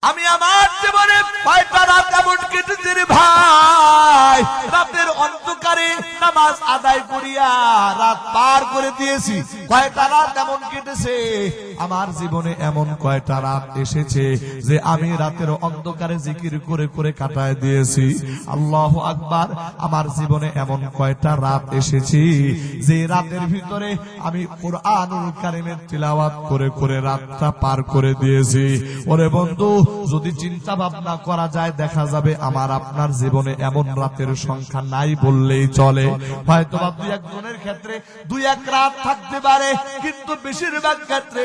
আমি আমার জীবনে কয়টা রাত এমন কেটেছে রে ভাই, রাতের অন্ধকারে নামাজ আদায় করিয়া রাত পার করে দিয়েছি। কয়টা রাত এমন কেটেছে আমার জীবনে, এমন কয়টা রাত এসেছে যে আমি রাতের অন্ধকারে জিকির করে করে কাটায় দিয়েছি। আল্লাহু আকবার। আমার জীবনে এমন কয়টা রাত এসেছি যে রাতের ভিতরে আমি কুরআনুল কারীমের তিলাওয়াত করে করে রাতটা পার করে দিয়েছি। ওরে বন্ধু, যদি চিন্তা ভাবনা করা যায় দেখা যাবে আমার আপনার জীবনে এমন রাতের সংখ্যা নাই বললেই চলে। হয়তো বা দুই একজনের ক্ষেত্রে দুই এক রাত থাকতে পারে, কিন্তু বেশিরভাগ ক্ষেত্রে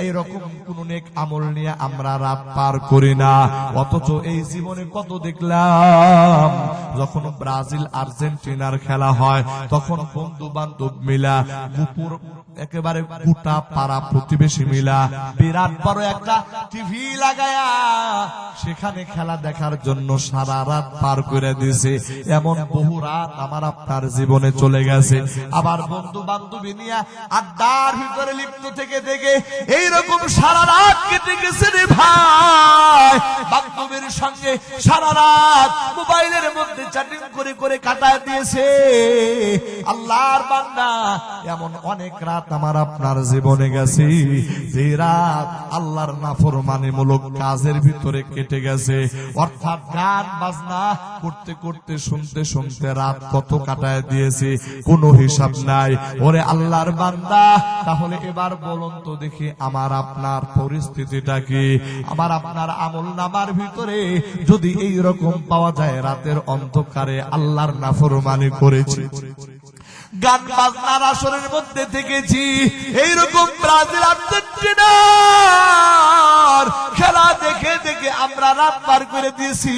এরকম কোন নেক আমল নিয়ে আমরা রাত পার করি না। অথচ এই জীবনে কত দেখলাম, যখন ব্রাজিল আর্জেন্টিনার খেলা হয় তখন বন্ধু বান্ধব মিলা দুপুর একেবারে গোটা পাড়া প্রতিবেশী মিলা বিরাট বড় একটা টিভি লাগায়া সেখানে খেলা দেখার জন্য সারা রাত পার করে দিয়েছে। এমন বহু রাত আমার আপনার জীবনে চলে গেছে। আবার বন্ধু বান্ধবী নিয়ে আড্ডার ভিতরে লিপ্ত থেকে থেকে এইরকম সারা রাত কেটে গেছে রে ভাই। বান্ধবীর সঙ্গে সারা রাত মোবাইলের মধ্যে চ্যাটিং করে করে কাটায় দিয়েছে। আল্লাহর বান্দা, এমন অনেক রাত আমার আপনার জীবনে গেছে যে রাত আল্লাহর নাফরমানিমূলক কাজের ভিতরে কেটে গেছে। অর্থাৎ গান বাজনা করতে করতে শুনতে শুনতে রাত কত কাটায় দিয়েছে কোনো হিসাব নাই। ওরে আল্লাহর বান্দা, তাহলে এবার বলুন তো দেখি আমার আপনার পরিস্থিতিটা কি? আমার আপনার আমল নামার ভিতরে যদি এই রকম পাওয়া যায় রাতের অন্ধকারে আল্লাহর নাফরমানি করেছি, গান বাজনার আসরের মধ্যে থেকেছি, এইরকম ব্রাজিল আর্জেন্টিনার খেলা দেখে দেখে আমরা রাত পার করে দিয়েছি।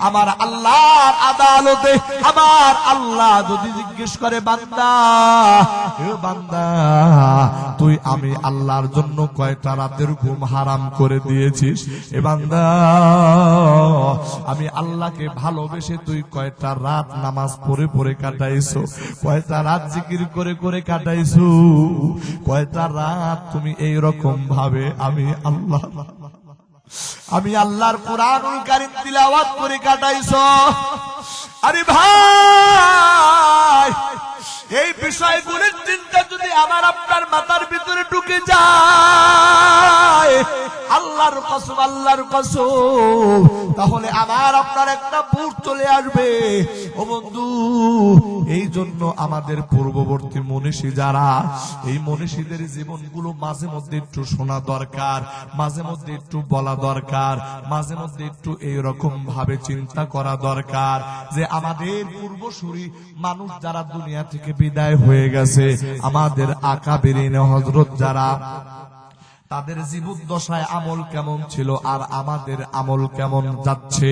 আমার আল্লাহর আদালতে আমার আল্লাহ যদি জিজ্ঞেস করে, বান্দা হে বান্দা, তুই আমি আল্লাহর জন্য কয়টা রাতের ঘুম হারাম করে দিয়েছিস? এ বান্দা, আমি আল্লাহকে ভালোবেসে তুই কয়টা রাত নামাজ পড়ে পড়ে কাটাইছো? কয়টা রাত জিকির করে করে কাটাইছো? কয়টা রাত তুমি এই রকম ভাবে আমি আল্লাহর কুরআনুল কারীম তিলাওয়াত করে কাটাইছো? আরে ভাই, এই বিষয়গুলোর চিন্তা যদি আমার আপনার মাথার ভিতরে ঢুকে যায়, আল্লাহর কসম আল্লাহর কসম, তাহলে আমার আপনার একটা ভূত চলে আসবে। ও বন্ধু, এই জন্য আমাদের পূর্ববর্তী মনীষী যারা, এই মনীষীদের জীবনগুলো মাঝে মধ্যে একটু শোনা দরকার, মাঝে মধ্যে একটু বলা দরকার, মাঝে মধ্যে একটু এইরকম ভাবে চিন্তা করা দরকার যে আমাদের পূর্বসূরি মানুষ যারা দুনিয়া থেকে বিদায় হয়ে গেছে, আমাদের আকাবিরিন হযরত যারা, তাদের জীবদ্দশায় আমল কেমন ছিল আর আমাদের আমল কেমন যাচ্ছে,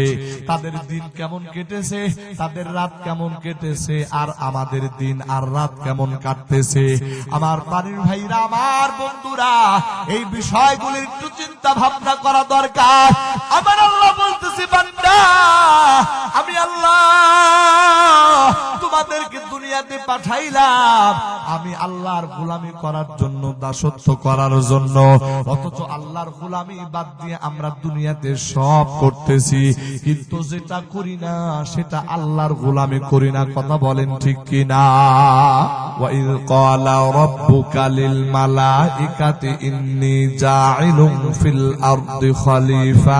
তাদের দিন কেমন কেটেছে, তাদের রাত কেমন কেটেছে, আর আমাদের দিন আর রাত কেমন কাটতেছে। আমার প্রাণীর ভাইরা, আমার বন্ধুরা, এই বিষয়গুলির একটু চিন্তা ভাবনা করা দরকার। আমার আল্লাহ বলতেছে, বান্দা, আমি আল্লাহ তোমাদেরকে দুনিয়াতে পাঠাইলাম আমি আল্লাহর গোলামি করার জন্য, দাসত্ব করার জন্য। অথচ আল্লাহর গোলামি বাদ দিয়ে আমরা দুনিয়াতে সব করতেছি, কিন্তু যেটা করি না সেটা আল্লাহর গোলামি করি না। কথা বলেন ঠিক কিনা? ওয়াইয ক্বালা রাব্বুকা লিল মালাইকাতি ইন্নী জাইলুন ফিল আরদি খলিফা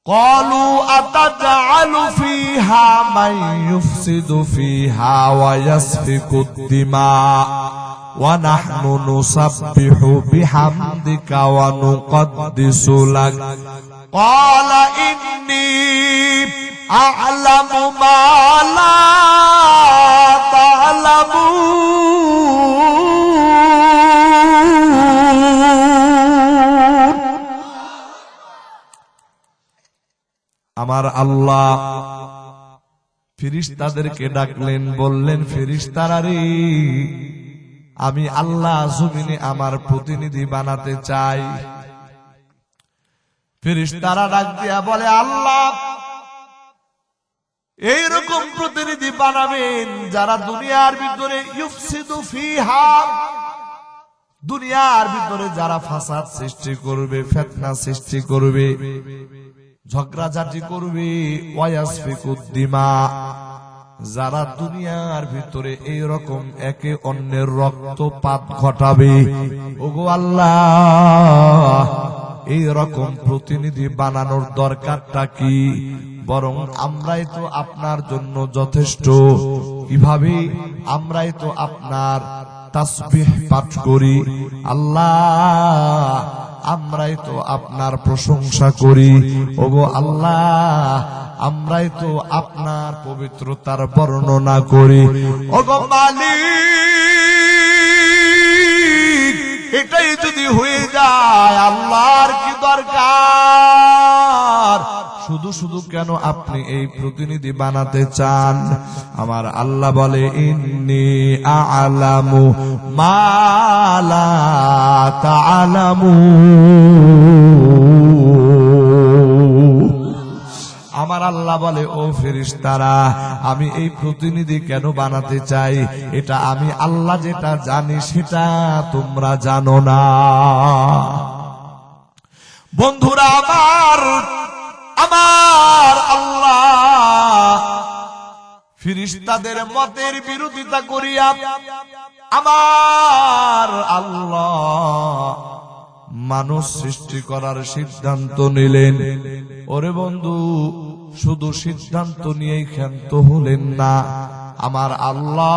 قالوا أتجعل فيها من يفسد فيها ويسفك الدماء ونحن نسبح بحمدك ونقدس لك قال إني أعلم ما لا تعلمون। আমার আল্লাহ ফেরেশতাদেরকে ডাকলেন, বললেন, ফেরেশতারা রে, আমি আল্লাহ জমিনে আমার প্রতিনিধি বানাতে চাই। ফেরেশতারা ডাক দিয়া বলে, আল্লাহ এইরকম প্রতিনিধি বানাবেন যারা দুনিয়ার ভিতরে ইউফসিদু ফিহা, দুনিয়ার ভিতরে যারা ফাসাদ সৃষ্টি করবে, ফিতনা সৃষ্টি করবে, ঝগড়াঝাটি করবে, ওয়ায়াসফিকুদ্দিমা, যারা দুনিয়ার ভিতরে এই রকম একে অন্যের রক্তপাত ঘটাবে, ওগো আল্লাহ এই রকম প্রতিনিধি বানানোর দরকারটা কি? বরং আমরাই তো আপনার জন্য যথেষ্ট। কিভাবে? আমরাই তো আপনার তাসবিহ পাঠ করি, আল্লাহ আমরাই তো আপনার প্রশংসা করি, ওগো আল্লাহ আমরাই তো আপনার পবিত্রতার বর্ণনা করি। ওগো মালিক, এটাই যদি হয়ে যায় আল্লাহর কি দরকার? শুধু শুধু কেন আপনি এই প্রতিনিধি বানাতে চান? আমার আল্লাহ বলে, ইন্নী আ'লামু মা লা তা'লামুন। আমার আল্লাহ বলে, ও ফেরেশতারা, আমি এই প্রতিনিধি কেন বানাতে চাই? এটা আমি আল্লাহ যেটা জানি সেটা তোমরা জানো না। বন্ধুরা আমার আল্লাহ ফেরেশতাদের মতের বিরোধিতা করিয়া আমার আল্লাহ মানুষ সৃষ্টি করার সিদ্ধান্ত নিলেন। ওরে বন্ধু, শুধু সিদ্ধান্ত নিয়েই ক্ষান্ত হলেন না। আমার আল্লাহ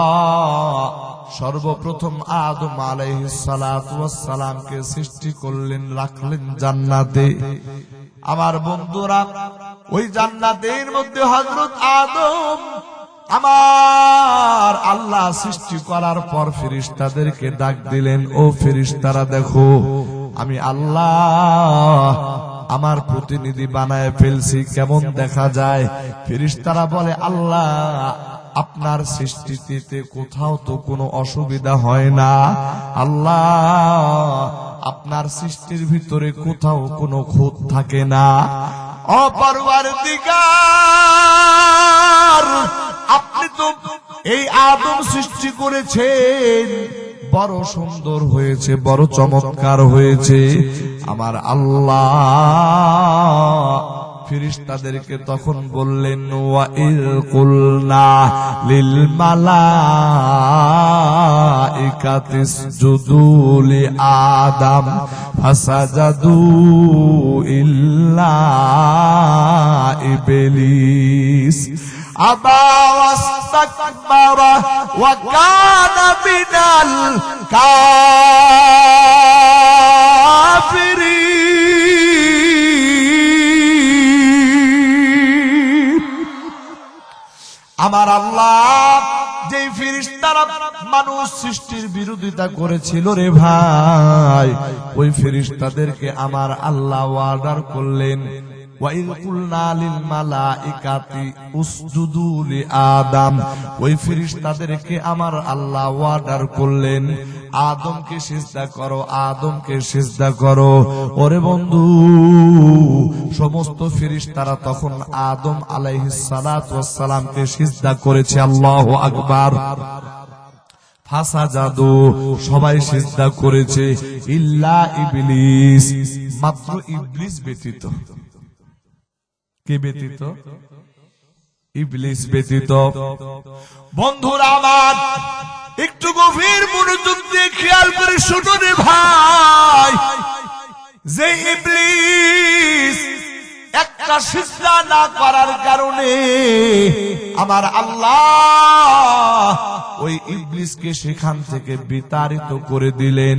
সর্বপ্রথম আদম আলাইহিস সালাতু ওয়াস সালামকে সৃষ্টি করলেন, রাখলেন জান্নাতে। আমার বন্ধুরা, ওই জান্নাতের মধ্যে হযরত আদম আমার আল্লাহ সৃষ্টি করার পর ফেরেশতাদেরকে ডাক দিলেন, ও ফেরেশতারা দেখো, আমি আল্লাহ আমার প্রতিনিধি বানায় ফেলছি, কেমন দেখা যায়? ফেরেশতারা বলে, আল্লাহ আপনার সৃষ্টিতে কোথাও তো কোনো অসুবিধা হয় না, আল্লাহ আপনার সৃষ্টির ভিতরে কোথাও কোনো খুঁত থাকে না। ও পরওয়ারদিগার, আপনি তো এই আদম সৃষ্টি করেছেন, বড় সুন্দর হয়েছে, বড় চমৎকার হয়েছে। আমার আল্লাহ ফেরেশতাদেরকে তখন বললেন, ওয়া ইয কুলনা লিল মালাইকাতি ইসজুদু লি আদম ফাসাজাদু ইল্লা ইবলিস আবা ওয়াস্তাকবারা ওয়া কানা মিনাল কাফিরিন। আমার আল্লাহ যে ফেরেশতারা মানুষ সৃষ্টির বিরোধিতা করেছিল রে ভাই, ওই ফেরেশতাদেরকে আমার আল্লাহ অর্ডার করলেন, ওয়াইল কুলনা লিল মালাইকাতি উসজুদু লি আদম, ওই ফেরেশতাদেরকে আমার আল্লাহ অর্ডার করলেন, আদমকে সিজদা করো, আদমকে সিজদা করো। ওরে বন্ধু, সমস্ত ফেরেশতারা তখন আদম আলাইহিস সালাতু ওয়াস সালামকে সিজদা করেছে। আল্লাহু আকবার। ফাসাজাদু, সবাই সিজদা করেছে, ইল্লা ইবলিস, মাত্র ইবলিস ব্যতীত। কে ব্যতীত? ইবলিস ব্যতীত। বন্ধুরা আমার, একটু গভীর মনোযোগ দিয়ে খেয়াল করে শুনুন রে ভাই, যে ইবলিস একটা সিজদা না করার কারণে আমার আল্লাহ ওই ইবলিসকে সেখান থেকে বিতাড়িত করে দিলেন।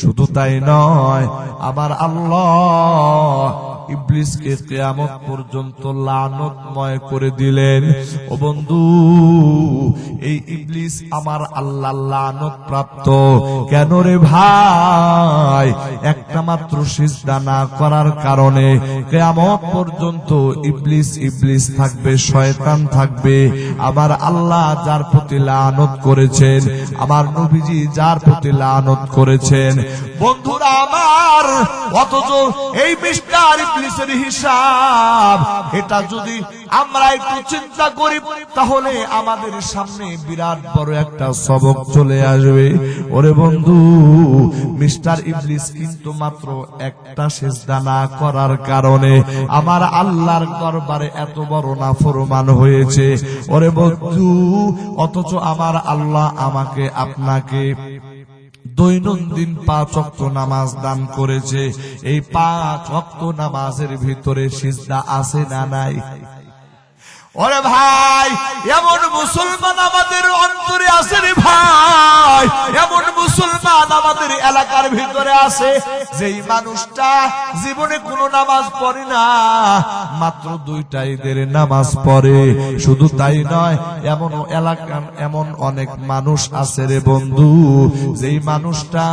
শুধু তাই নয়, আমার আল্লাহ ইবলিসকে কিয়ামত পর্যন্ত লানতময় করে দিলেন। ও বন্ধু, এই ইবলিস আমার আল্লাহ লানত প্রাপ্ত কেন রে ভাই? একটা মাত্র সিজদা না করার কারণে কিয়ামত পর্যন্ত ইবলিস থাকবে, শয়তান থাকবে। আমার আল্লাহ যার প্রতি লানত করেছেন, আমার নবীজি যার প্রতি লানত করেছেন, বন্ধুরা আমার, অথচ এই মিস্টার ইবলিসের হিসাব, এটা যদি আমরা একটু চিন্তা করি তাহলে আমাদের সামনে বিরাট বড় একটা সবক চলে আসবে। ওরে বন্ধু, মিস্টার ইবলিস কিন্তু মাত্র একটা সিজদা না করার কারণে আমার আল্লাহর দরবারে এত বড় নাফরমান হয়েছে। ওরে বন্ধু, অথচ আমার আল্লাহ আমাকে আপনাকে দৈনন্দিন 5 ওয়াক্ত নামাজ দান করেছে। এই 5 ওয়াক্ত নামাজের ভিতরে সিজদা আছে না নাই? ওরে ভাই, এমন মুসলমান আমাদের অন্তরে আছে রে ভাই, এমন মুসলমান আমাদের এলাকার ভিতরে আছে যেই মানুষটা জীবনে কোনো নামাজ পড়ে না, মাত্র 2টা ঈদের নামাজ পড়ে। শুধু তাই নয়, এমন এলাকার এমন অনেক মানুষ আছে রে বন্ধু, যেই মানুষটা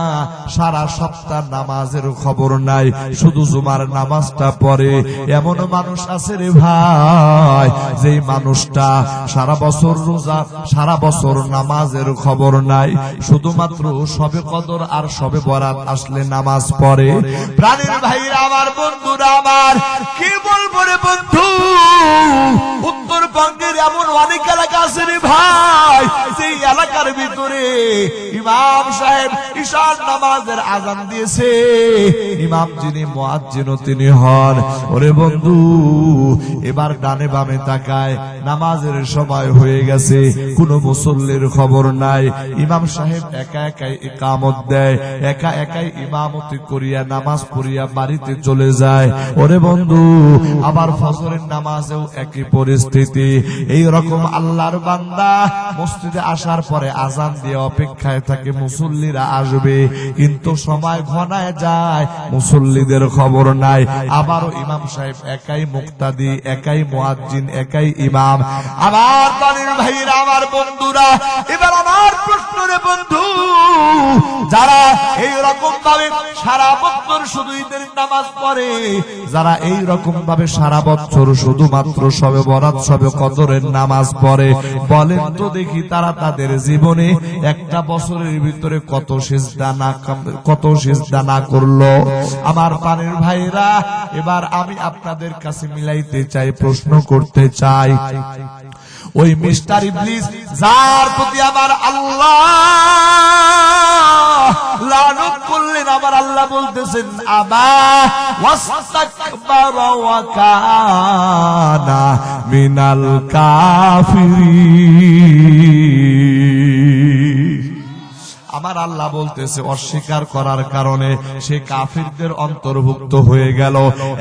সারা সপ্তাহ নামাজের খবর নাই, শুধু জুমার নামাজটা পড়ে। এমন মানুষ আছে রে ভাই, যে মানুষটা সারা বছর রোজা, সারা বছর নামাজের খবর নাই, শুধুমাত্র শবে কদর আর শবে বরাত আসলে নামাজ পড়ে। প্রাণের ভাইরা আমার, বন্ধুরা আমার, কি বলবো রে বন্ধু, উত্তরবঙ্গের এমন অনেক এলাকা আছে রে ভাই, সেই এলাকার ভিতরে ইমাম সাহেব ঈশার নামাজের আযান দিয়েছে, ইমাম যিনি মুয়াজ্জিনও তিনি হন। ওরে বন্ধু, এবার ডানে বামে তাকায়, নামাজের সময় হয়ে গেছে, কোনো মুসল্লির খবর নাই। ইমাম সাহেব একা একাই ইকামত দেয়, একা একাই ইমামতি করিয়া নামাজ পড়িয়া বাড়িতে চলে যায়। ওরে বন্ধু, আবার ফজরের নামাজেও একই পরিস্থিতি। এই রকম আল্লাহর বান্দা মসজিদে আসার পরে আযান দিয়ে অপেক্ষায় থাকে মুসল্লিরা আসবে, কিন্তু সময় ঘনায় যায়, মুসল্লিদের খবর নাই। আবারও ইমাম সাহেব একাই মুক্তাদি, একাই মুয়াজ্জিন, একাই ইমাম। আমার প্রাণের ভাইরা আমার, বন্ধুরা, এবার আমার প্রশ্ন রে বন্ধু, যারা এই রকম ভাবে সারা বছর শুধু ঈদের নামাজ পড়ে, যারা এই রকম ভাবে সারা বছর শুধুমাত্র শবে বরাত শবে কদরের নামাজ পড়ে, বলেন তো দেখি তারা তাদের জীবনে একটা বছরের ভিতরে কত সিজদা না করলো? আমার প্রাণের ভাইরা, এবার আমি আপনাদের কাছে মিলাইতে চাই, প্রশ্ন করতে চাই, ওই মিস্টার ইবলিস যার প্রতি আমার আল্লাহ লানত করলেন, আমার আল্লাহ বলতেছেন আবা ওয়াস্তাকবারা ওয়া কানা মিনাল কাফিরিন। আমার আল্লাহ বলতেছে অস্বীকার করার কারণে সে কাফিরদের অন্তর্ভুক্ত হয়ে গেল।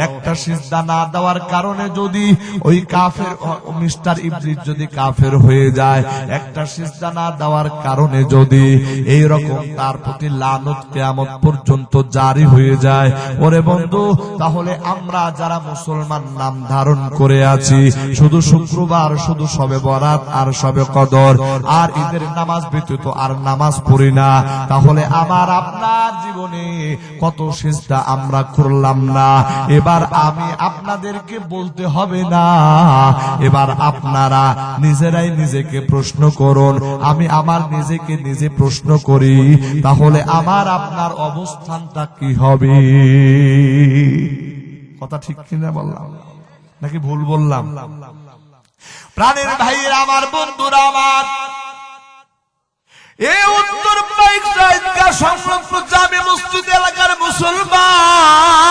একটা সিজদা না দেওয়ার কারণে যদি ওই কাফের মিস্টার ইবলিস যদি কাফের হয়ে যায়, একটা সিজদা না দেওয়ার কারণে যদি এই রকম তার প্রতি লানত কিয়ামত পর্যন্ত জারি হয়ে যায়, ওরে বন্ধু, তাহলে আমরা যারা মুসলমান নাম ধারণ করে আছি, শুধু শুক্রবার, শুধু শবে বরাত আর শবে কদর আর ঈদের নামাজ ব্যতীত আর নামাজ পড়ি না, তাহলে আমার আপনার জীবনে কত সিজদা আমরা করলাম না? এবার আমি আপনাদেরকে বলতে হবে না, এবার আপনারা নিজেরাই নিজেকে প্রশ্ন করুন, আমি আমার নিজেকে নিজে প্রশ্ন করি, তাহলে আমার আপনার অবস্থানটা কি হবে? কথা ঠিক কিনা বললাম নাকি ভুল বললাম? প্রাণের ভাইয়েরা আমার, বন্ধুরা আমার, এই উত্তর পাইকা সংলগ্ন জামে মসজিদ এলাকার মুসলমান,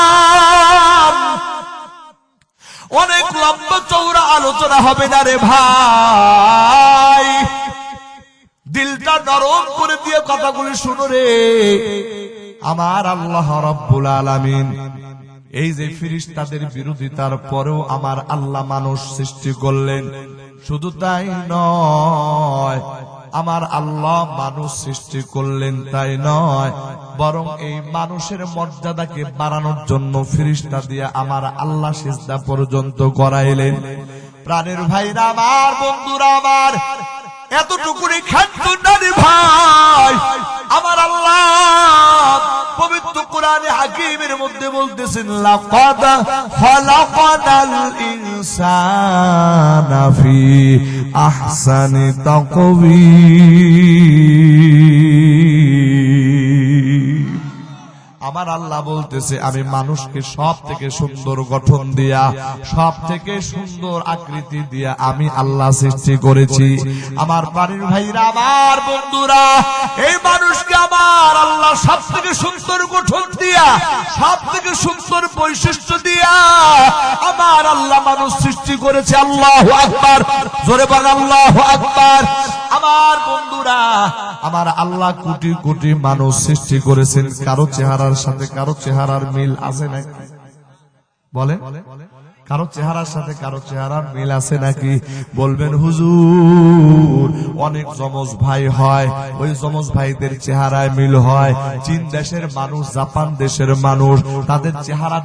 অনেক লম্বা চৌড়া আলোচনা হবে না রে ভাই, দিলটা নরম করে দিয়ে কথাগুলি শুনো রে। আমার আল্লাহ রাব্বুল আলামিন এই যে ফেরেশতাদের বিরোধিতার পরেও আমার আল্লাহ মানুষ সৃষ্টি করলেন, শুধু তাই নয়, আমার আল্লাহ মানুষ সৃষ্টি করলেন তাই নয়, বরং এই মানুষের মর্যাদাকে বাড়ানোর জন্য ফেরেশতা দিয়ে আমার আল্লাহ সিজদা পর্যন্ত করাইলেন। প্রাণের ভাইরা আমার, বন্ধুরা আমার, এতটুকুনি খাদ্য নারী ভাই, আমার আল্লাহ পবিত্র কোরআনে হাকিমের মধ্যে বলতেছেন লাকাদ খালাকানাল ইনসানা ফি আহসানি তাকওয়িম। আমার আল্লাহ বলতেছে আমি মানুষকে সব থেকে সুন্দর গঠন দিয়া, সব থেকে সুন্দর আকৃতি দিয়া আমি আল্লাহ সৃষ্টি করেছি। আমার প্রাণের ভাইরা, আমার বন্ধুরা, এই মানুষকে আমার আল্লাহ সব থেকে সুন্দর গঠন দিয়া, সব থেকে সুন্দর বৈশিষ্ট্য দিয়া আমার আল্লাহ মানুষ সৃষ্টি করেছে। আল্লাহু আকবার, জোরে বল আল্লাহু আকবার। আমার বন্ধুরা, আমার আল্লাহ কোটি কোটি মানুষ সৃষ্টি করেছেন, কারো চেহারার সাথে কারো চেহারার মিল আছে নাকি? বলে কারো চেহারার সাথে কারো চেহারার মিল আছে নাকি? বলবেন হুজুর অনেক যমজ ভাই হয়, ওই যমজ ভাইদের চেহারায় মিল হয়। চীন দেশের মানুষ, জাপান দেশের মানুষ, তাদের চেহারা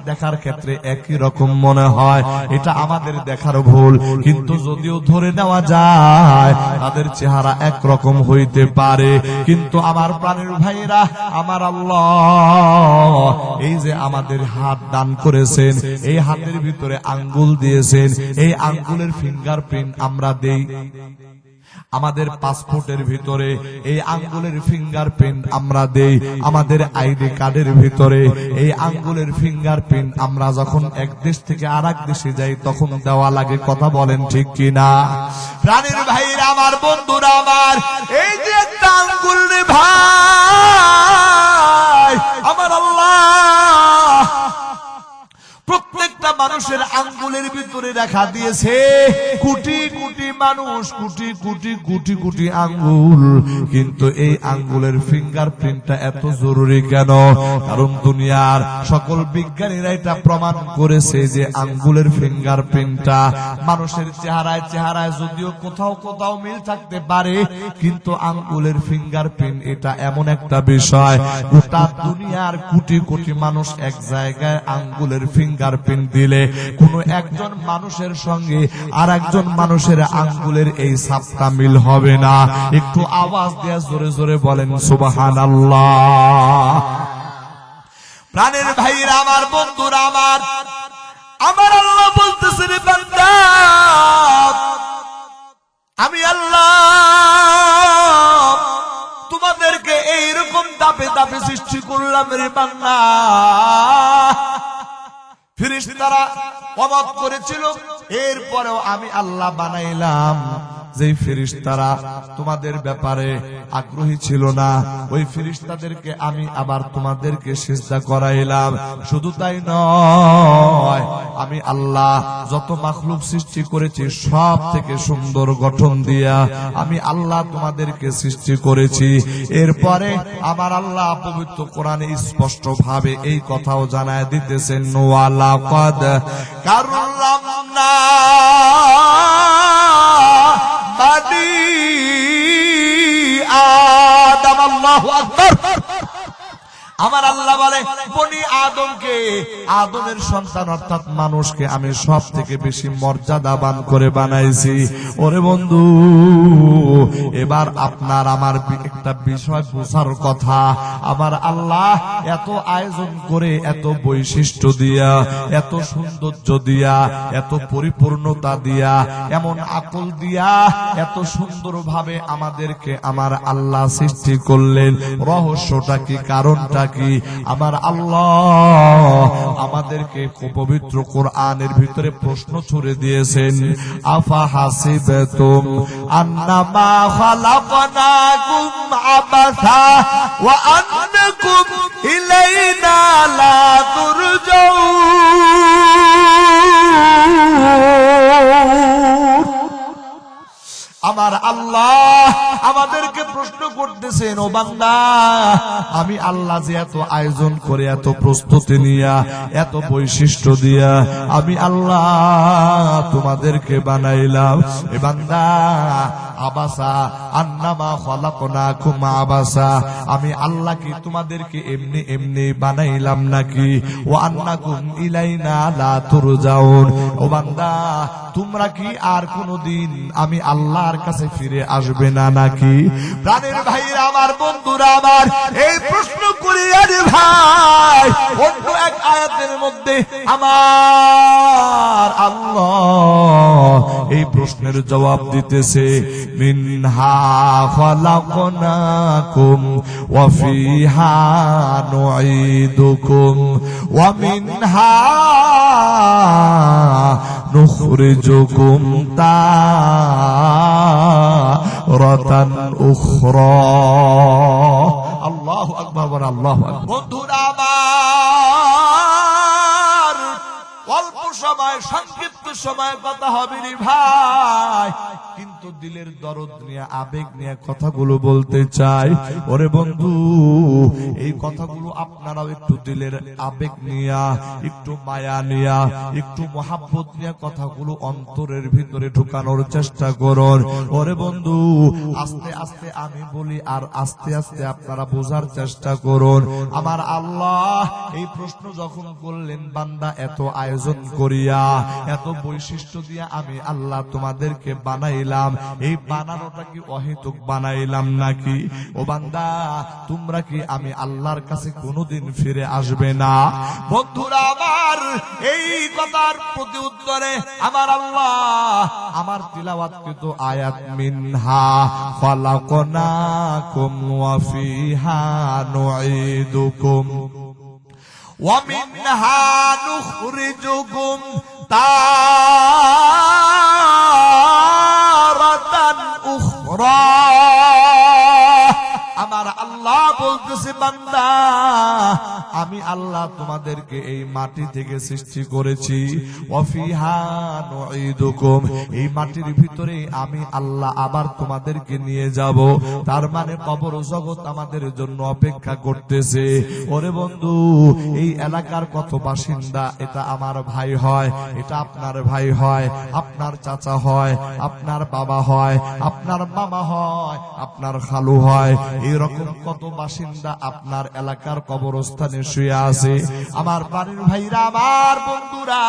দেখার ক্ষেত্রে একই রকম মনে হয়। এটা আমাদের দেখার ভুল, কিন্তু যদিও ধরে নেওয়া যায় তাদের চেহারা একরকম হইতে পারে। কিন্তু আমার প্রাণের ভাইরা, আমার আল্লাহ এই যে আমাদের হাত দান করেছেন, এই হাতের ভিতরে আঙ্গুল দিয়েছেন, এই আঙ্গুলের ফিঙ্গারপ্রিন্ট আমরা দেই। আমাদের পাসপোর্টের ভিতরে এই আঙ্গুলের ফিঙ্গারপ্রিন্ট আমরা দেই। আমাদের আইডি কার্ডের ভিতরে এই আঙ্গুলের ফিঙ্গারপ্রিন্ট আমরা যখন এক দেশ থেকে আরেক দেশে যাই তখন দেওয়া লাগে। কথা বলেন ঠিক কিনা? প্রাণের ভাইরা, আমার বন্ধুরা, আমার এই যে একটা আঙ্গুল রে ভাই, আমার আল্লাহ প্রত্যেকটা মানুষের আঙ্গুলের ভিতরে দেখা দিয়েছে কোটি কোটি মানুষ, কোটি কোটি কোটি কোটি আঙ্গুল। কিন্তু এই আঙ্গুলের ফিঙ্গারপ্রিন্টটা এত জরুরি কেন? কারণ দুনিয়ার সকল বিজ্ঞানীরা এটা প্রমাণ করেছে যে আঙ্গুলের ফিঙ্গারপ্রিন্টটা মানুষের চেহারায় চেহারায় যদিও কোথাও কোথাও মিল থাকতে পারে, কিন্তু আঙ্গুলের ফিঙ্গারপ্রিন্ট এটা এমন একটা বিষয়, গোটা দুনিয়ার কোটি কোটি মানুষ এক জায়গায় আঙ্গুলের ফিঙ্গারপ্রিন্ট দিলে কোন একজন মানুষের সঙ্গে আর একজন মানুষের আঙ্গুলের এই ছাপটা মিল হবে না। একটু আওয়াজ দিয়ে জোরে জোরে বলেন সুবহানাল্লাহ। প্রাণের ভাইরা, আমার বন্ধুরা, আমার আল্লাহ বলতেছে রে বান্দা, আমি আল্লাহ তোমাদেরকে এইরকম দাপে দাপে সৃষ্টি করলাম রে বান্দা। ফেরেশতারা অবাক করেছিল, এরপরেও আমি আল্লাহ বানাইলাম। যেই ফেরেশতারা তোমাদের ব্যাপারে আগ্রহী ছিল না, ওই ফেরেশতাদেরকে আমি আবার তোমাদেরকে সিজদা করাইলাম। শুধু তাই নয়, আমি আল্লাহ যত মাখলুক সৃষ্টি করেছি সব থেকে সুন্দর গঠন দিয়া আমি আল্লাহ তোমাদেরকে সৃষ্টি করেছি। এরপরে আমার আল্লাহ পবিত্র কোরআনে স্পষ্ট ভাবে এই কথাও জানায় দিতেছেন, ওয়ালাকাদ কাররামনা বানি আদম। আল্লাহু আকবার। আমার আল্লাহ বলে বনি আদমকে, আদমের সন্তান অর্থাৎ মানুষকে আমি সব থেকে বেশি মর্যাদাবান করে বানাইছি। ওরে বন্ধু, এবার আপনার আমার একটা বিষয় বোঝার কথা। আমার আল্লাহ এত আয়োজন করে, এত বৈশিষ্ট্য দিয়া, এত সৌন্দর্য দিয়া, এত পরিপূর্ণতা দিয়া, এমন আকল দিয়া, এত সুন্দর ভাবে আমাদেরকে আমার আল্লাহ সৃষ্টি করলেন। রহস্যটা কি? কারণটা কি? আমার আল্লাহ আমাদেরকে পবিত্র কোরআনের ভিতরে প্রশ্ন ছুড়ে দিয়েছেন, আফা হাসিবতুম আন্নামা খালাকনাকুম আবাসা ওয়া আন্নাকুম ইলাইনা লা তুরজাউন। আমার আল্লাহ আমাদেরকে প্রশ্ন করতেছেন, ও বান্দা, আমি আল্লাহ যে এত আয়োজন করে, এত প্রস্তুতি নিয়া, এত বৈশিষ্ট্য দিয়া আমি আল্লাহ তোমাদেরকে বানাইলাম। এ বান্দা, আবাসা আন্নামা খালাকনাকুম আবাসা, আমি আল্লাহ কি তোমাদেরকে এমনি এমনি বানাইলাম নাকি? ও আন্নাকুম ইলাইনা লা তুরজাউন। ও বান্দা, তোমরা কি আর কোনদিন আমি আল্লাহর কাছে ফিরে আসবে না নাকি? নাকি? প্রাণের ভাইরা আমার, বন্ধুরা আমার, এই প্রশ্ন করি আরে ভাই। অন্য এক আয়াতের মধ্যে আমার আল্লাহ এই প্রশ্নের জবাব দিতেছে, মিনহা খালাকনাকুম ওয়া ফিহা নুঈদুকুম ওয়া মিনহা নুখরিজুকুম তারাতান উখরা। আল্লাহু আকবার, আল্লাহু আকবার। বন্ধুরা আমার, অল্প সময়, সংক্ষিপ্ত সময় কথা হবে রে ভাই, কিন্তু দিলের দরদ নিয়ে, আবেগ নিয়ে কথাগুলো বলতে চাই। ওরে বন্ধু, এই কথাগুলো আপনারাও একটু দিলের আবেগ নিয়া, একটু মায়া নিয়া, একটু মহাব্বত নিয়ে কথাগুলো অন্তরের ভিতরে ঢুকানোর চেষ্টা করুন। ওরে বন্ধু, আস্তে আস্তে আমি বলি আর আস্তে আস্তে আপনারা বোঝার চেষ্টা করুন। আমার আল্লাহ এই প্রশ্ন যখন করলেন, বান্দা এত আয়োজন করিয়া, এত বৈশিষ্ট্য দিয়া আমি আল্লাহ তোমাদেরকে বানাইলাম, এই বানানোটা কি অহেতুক বানাইলাম নাকি? ও বান্দা, তোমরা কি আমি আল্লাহর কাছে কোনোদিন ফিরে আসবে না? বন্ধুরা আমার, এই কথার প্রতি উত্তরে আমার আল্লাহ আমার তিলাওয়াতকৃত আয়াত, মিনহা খালাকনাকুম ওয়া ফিহা নুঈদুকুম ওয়া মিনহা নুখরিজুকুম তারাতান উখরা। আমার আল্লাহ বলতেছে, বান্দা আমি আল্লাহ তোমাদেরকে এই মাটি থেকে সৃষ্টি করেছি, ওয়া ফিহা নুঈদুকুম, এই মাটির ভিতরে আমি আল্লাহ আবার তোমাদেরকে নিয়ে যাব। তার মানে কবর জগৎ আমাদের জন্য অপেক্ষা করতেছে। ওরে বন্ধু, এই এলাকার কত বাসিন্দা, এটা আমার ভাই হয়, এটা আপনার ভাই হয়, আপনার চাচা হয়, আপনার বাবা হয়, আপনার মামা হয়, আপনার খালু হয়, এরকম কত বাসিন্দা আপনার এলাকার কবরস্থানে শুয়ে আছে। আমার বাড়ির ভাইরা, আমার বন্ধুরা,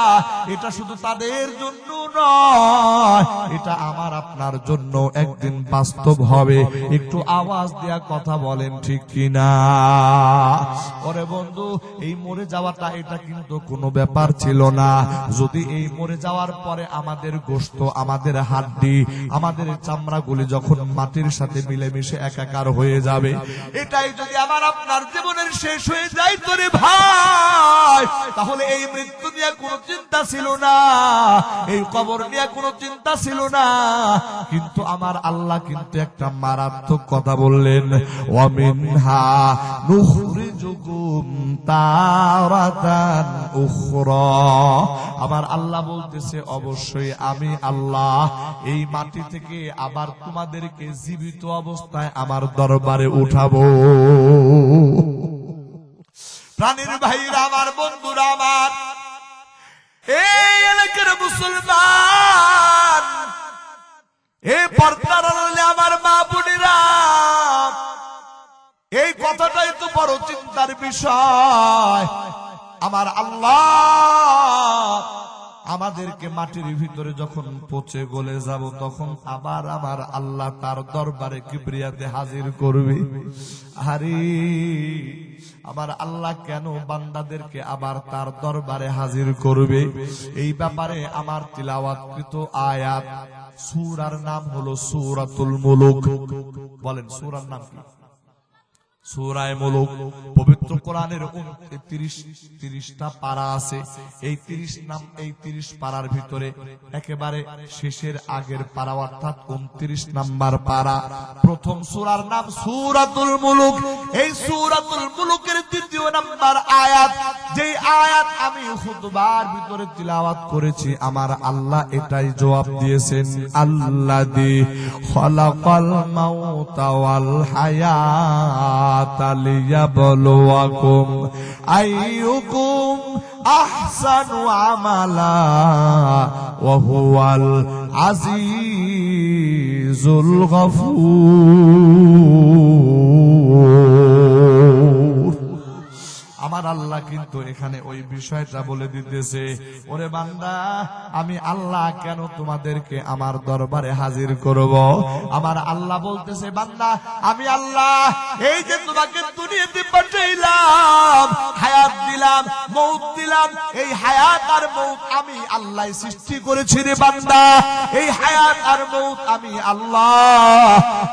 এটা শুধু তাদের জন্য নয়, এটা আমার আপনার জন্য একদিন বাস্তব হবে। একটু আওয়াজ দেয়া কথা বলেন, ঠিক কিনা? ওরে বন্ধু, এই মরে যাওয়াটা এটা কিন্তু কোনো ব্যাপার ছিল না। যদি এই মরে যাওয়ার পরে আমাদের গোশত, আমাদের হাড্ডি, আমাদের চামড়াগুলি যখন মাটির সাথে মিলেমিশে একাকার হয়ে যাবে, এটাই যদি আমার আপনার জীবনের শেষ হয়ে যায় তোরে ভাই, তাহলে এই মৃত্যু নিয়ে কোনো চিন্তা ছিল না, এই কবর নিয়ে কোনো চিন্তা ছিল না। কিন্তু আমার আল্লাহ কিন্তু একটা মারাত্মক কথা বললেন, ওয়া মিনহা নুখরিজুকুম তারাতান উখরা। আমার আল্লাহ বলতেছে, অবশ্যই আমি আল্লাহ এই মাটি থেকে আবার তোমাদেরকে জীবিত অবস্থায় আমার দরবারে উঠাবো। প্রাণের ভাইরা আমার, বন্ধুরা আমার, এই এলাকার মুসলমান, এই পর্দার আড়ালে আমার মা বোনেরা, এই কথাটাই তো বড় চিন্তার বিষয়। আমার আল্লাহ আমাদেরকে মাটির ভিতরে যখন পচে গলে যাব, তখন আবার আমার আল্লাহ তার দরবারে কিবরিয়াতে হাজির করবে। আরে আমার আল্লাহ কেন বান্দাদেরকে আবার তার দরবারে হাজির করবে? এই ব্যাপারে আমার তিলাওয়াতকৃত আয়াত, সূরার নাম হলো সূরাতুল মুলুক। বলেন, সূরার নাম কি? সূরায়ে মুলুক। পবিত্র কোরআনের 30টা পারা আছে। এই 30 পারার ভিতরে একেবারে শেষের আগের পারা, অর্থাৎ 29 নাম্বার পারা। প্রথম সূরার নাম সূরাতুল মুলুক। এই সূরাতুল মুলুকের 2 নাম্বার আয়াত, যেই আয়াত আমি খুতবার ভিতরে তিলাওয়াত করেছি, আমার আল্লাহ এটাই জবাব দিয়েছেন, আল্লাযী খালাকাল মাউতা ওয়াল হায়াতা লিয়াবলুয়াকুম আইয়ুকুম আহসানু আমালা ওয়া হুয়াল আজিজুল গফুর। আমার আল্লাহ কিন্তু এখানে ওই বিষয়টা বলে দিতেছে, ওরে বান্দা আমি আল্লাহ কেন তোমাদেরকে আমার দরবারে হাজির করব। আমার আল্লাহ বলতেছে, বান্দা আমি আল্লাহ এই যে তোমাকে দুনিয়াতে পাঠাইলাম, হায়াত দিলাম, মৌত দিলাম, এই হায়াত আর মৌত আমি আল্লাহ সৃষ্টি করেছি রে বান্দা। এই হায়াত আর মৌত আমি আল্লাহ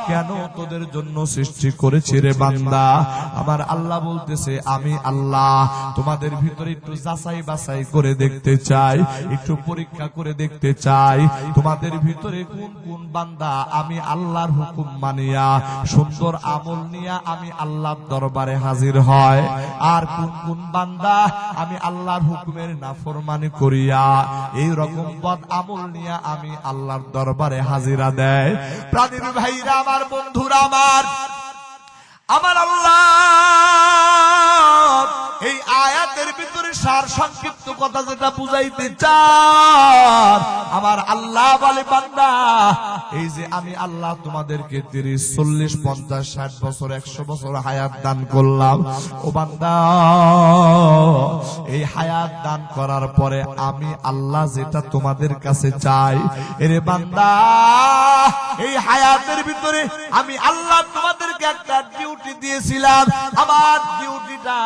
কেন তোদের জন্য সৃষ্টি করেছি রে বান্দা। আমার আল্লাহ বলতেছে, আমি আল্লাহ তোমাদের ভিতরে একটু যাচাই বাছাই করে দেখতে চাই, একটু পরীক্ষা করে দেখতে চাই তোমাদের ভিতরে কোন কোন বান্দা আমি আল্লাহর হুকুম মানিয়া সুন্দর আমল নিয়া আমি আল্লাহর দরবারে হাজির হয়, আর কোন কোন বান্দা আমি আল্লাহর হুকুমের নাফরমানি করিয়া এই রকম বদ আমল নিয়া আমি আল্লাহর দরবারে হাজিরা দেয়। প্রাণীর ভাইরা আমার, বন্ধুরা আমার, আমার আল্লাহ এই আয়াতের ভিতরে সার সংক্ষিপ্ত কথা যেটা বুঝাইতে চান, আমার আল্লাহ বলে, বান্দা এই যে আমি আল্লাহ তোমাদেরকে 30, 40, 50, 60 বছর 100 বছর হায়াত দান করলাম, ও বান্দা এই হায়াত দান করার পরে আমি আল্লাহ যেটা তোমাদের কাছে চাই, এরে বান্দা এই হায়াতের ভিতরে আমি আল্লাহ তোমাদেরকে একটা ডিউটি দিয়েছিলাম, আমার ডিউটিটা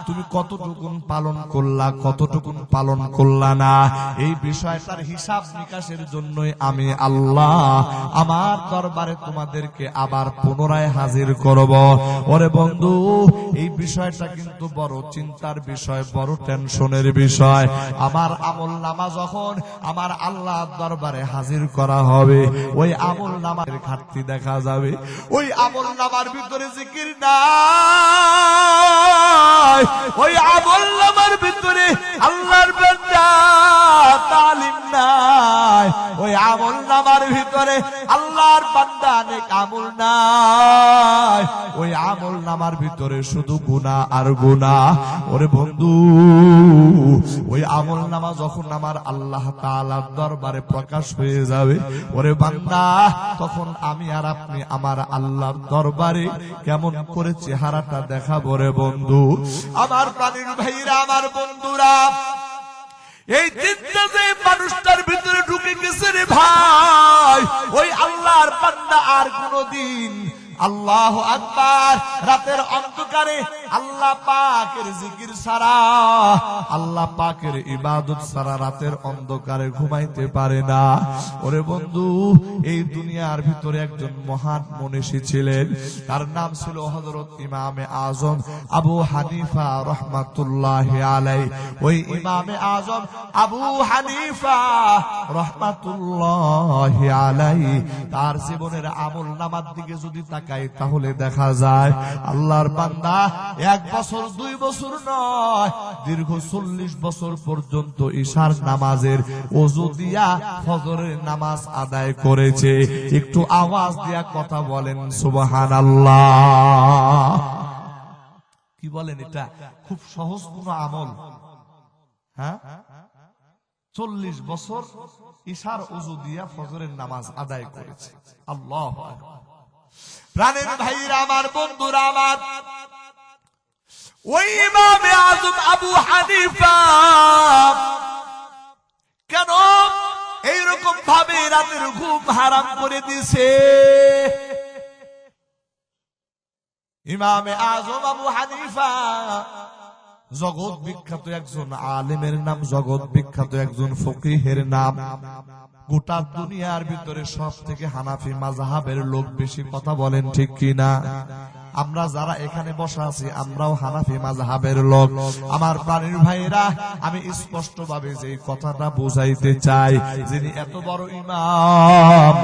তুমি কতটুকুন পালন করলা, কতটুকুন পালন করলা না, এই বিষয়টার হিসাব নিকাশের জন্যই আমি আল্লাহ আমার দরবারে তোমাদেরকে আবার পুনরায় হাজির করব। ওরে বন্ধু, এই বিষয়টা কিন্তু বড় চিন্তার বিষয়, বড় টেনশনের বিষয়। আমার আমল নামা যখন আমার আল্লাহ দরবারে হাজির করা হবে, ওই আমল নামার ঘাটতি দেখা যাবে, ওই আমল নামার ভিতরে জিকির নাই, ওই আমল নামার ভিতরে আল্লাহর বান্দা তালিম নাই, ওই আমল নামার ভিতরে আল্লাহর বান্দা নেক আমল নাই, ওই আমল নামার ভিতরে শুধু গুনাহ আর গুনাহ। ওরে বন্ধু, ওই আমল নামা যখন আমার আল্লাহ তাআলার দরবারে প্রকাশ হয়ে যাবে, ওরে বান্দা তখন আমি আর আপনি আমার আল্লাহর দরবারে কেমন করে চেহারাটা দেখাবো রে বন্ধু। আমার প্রাণীর ভাইরা, আমার বন্ধুরা, এই চিন্তা যে মানুষটার ভিতরে ঢুকে গেছে রে ভাই, ওই আল্লাহর বান্দা আর কোনদিন আল্লাহু আকবার রাতের অন্ধকারে আল্লাহ পাকের জিকির ছাড়া, আল্লাহ পাকের ইবাদত ছাড়া রাতের অন্ধকারে ঘুমাইতে পারে না। ওরে বন্ধু, এই দুনিয়ার ভিতরে একজন মহান মনীষী ছিলেন, তার নাম ছিল হযরত ইমামে আজম আবু হানিফা রাহমাতুল্লাহি আলাইহি। ওই ইমামে আজম আবু হানিফা রাহমাতুল্লাহি আলাইহি তার জীবনের আমল নামার দিকে যদি তাহলে দেখা যায় আল্লাহর বান্দা 1 বছর 2 বছর নয়, দীর্ঘ 40 বছর পর্যন্ত ঈশার নামাজের ওযু দিয়া ফজরের নামাজ আদায় করেছে। একটু আওয়াজ দিয়া কথা বলেন সুবহানাল্লাহ। কি বলেন, এটা খুব সহজ কোনো আমল? হ্যাঁ, 40 বছর ঈশার ওযু দিয়া ফজরের নামাজ আদায় করেছে। আল্লাহু আকবার। প্রাণের ভাইরা আমার, বন্ধুরা আমার, ওই ইমামে আজম আবু হানিফা কেন এইরকম ভাবে রাতের ঘুম হারাম করে দিছে? ইমামে আজম আবু হানিফা জগৎ বিখ্যাত একজন আলেমের নাম, জগৎ বিখ্যাত একজন ফকিহের নাম। গোটা দুনিয়ার ভিতরে সব থেকে হানাফি মাযহাবের লোক বেশি কথা বলেন, ঠিক কিনা? আমরা যারা এখানে বসা আছি আমরাও হানাফি মাযহাবের লোক। আমার প্রাণীর ভাইরা, আমি স্পষ্ট ভাবে যে কথাটা বুঝাইতে চাই, যিনি এত বড় ইমাম,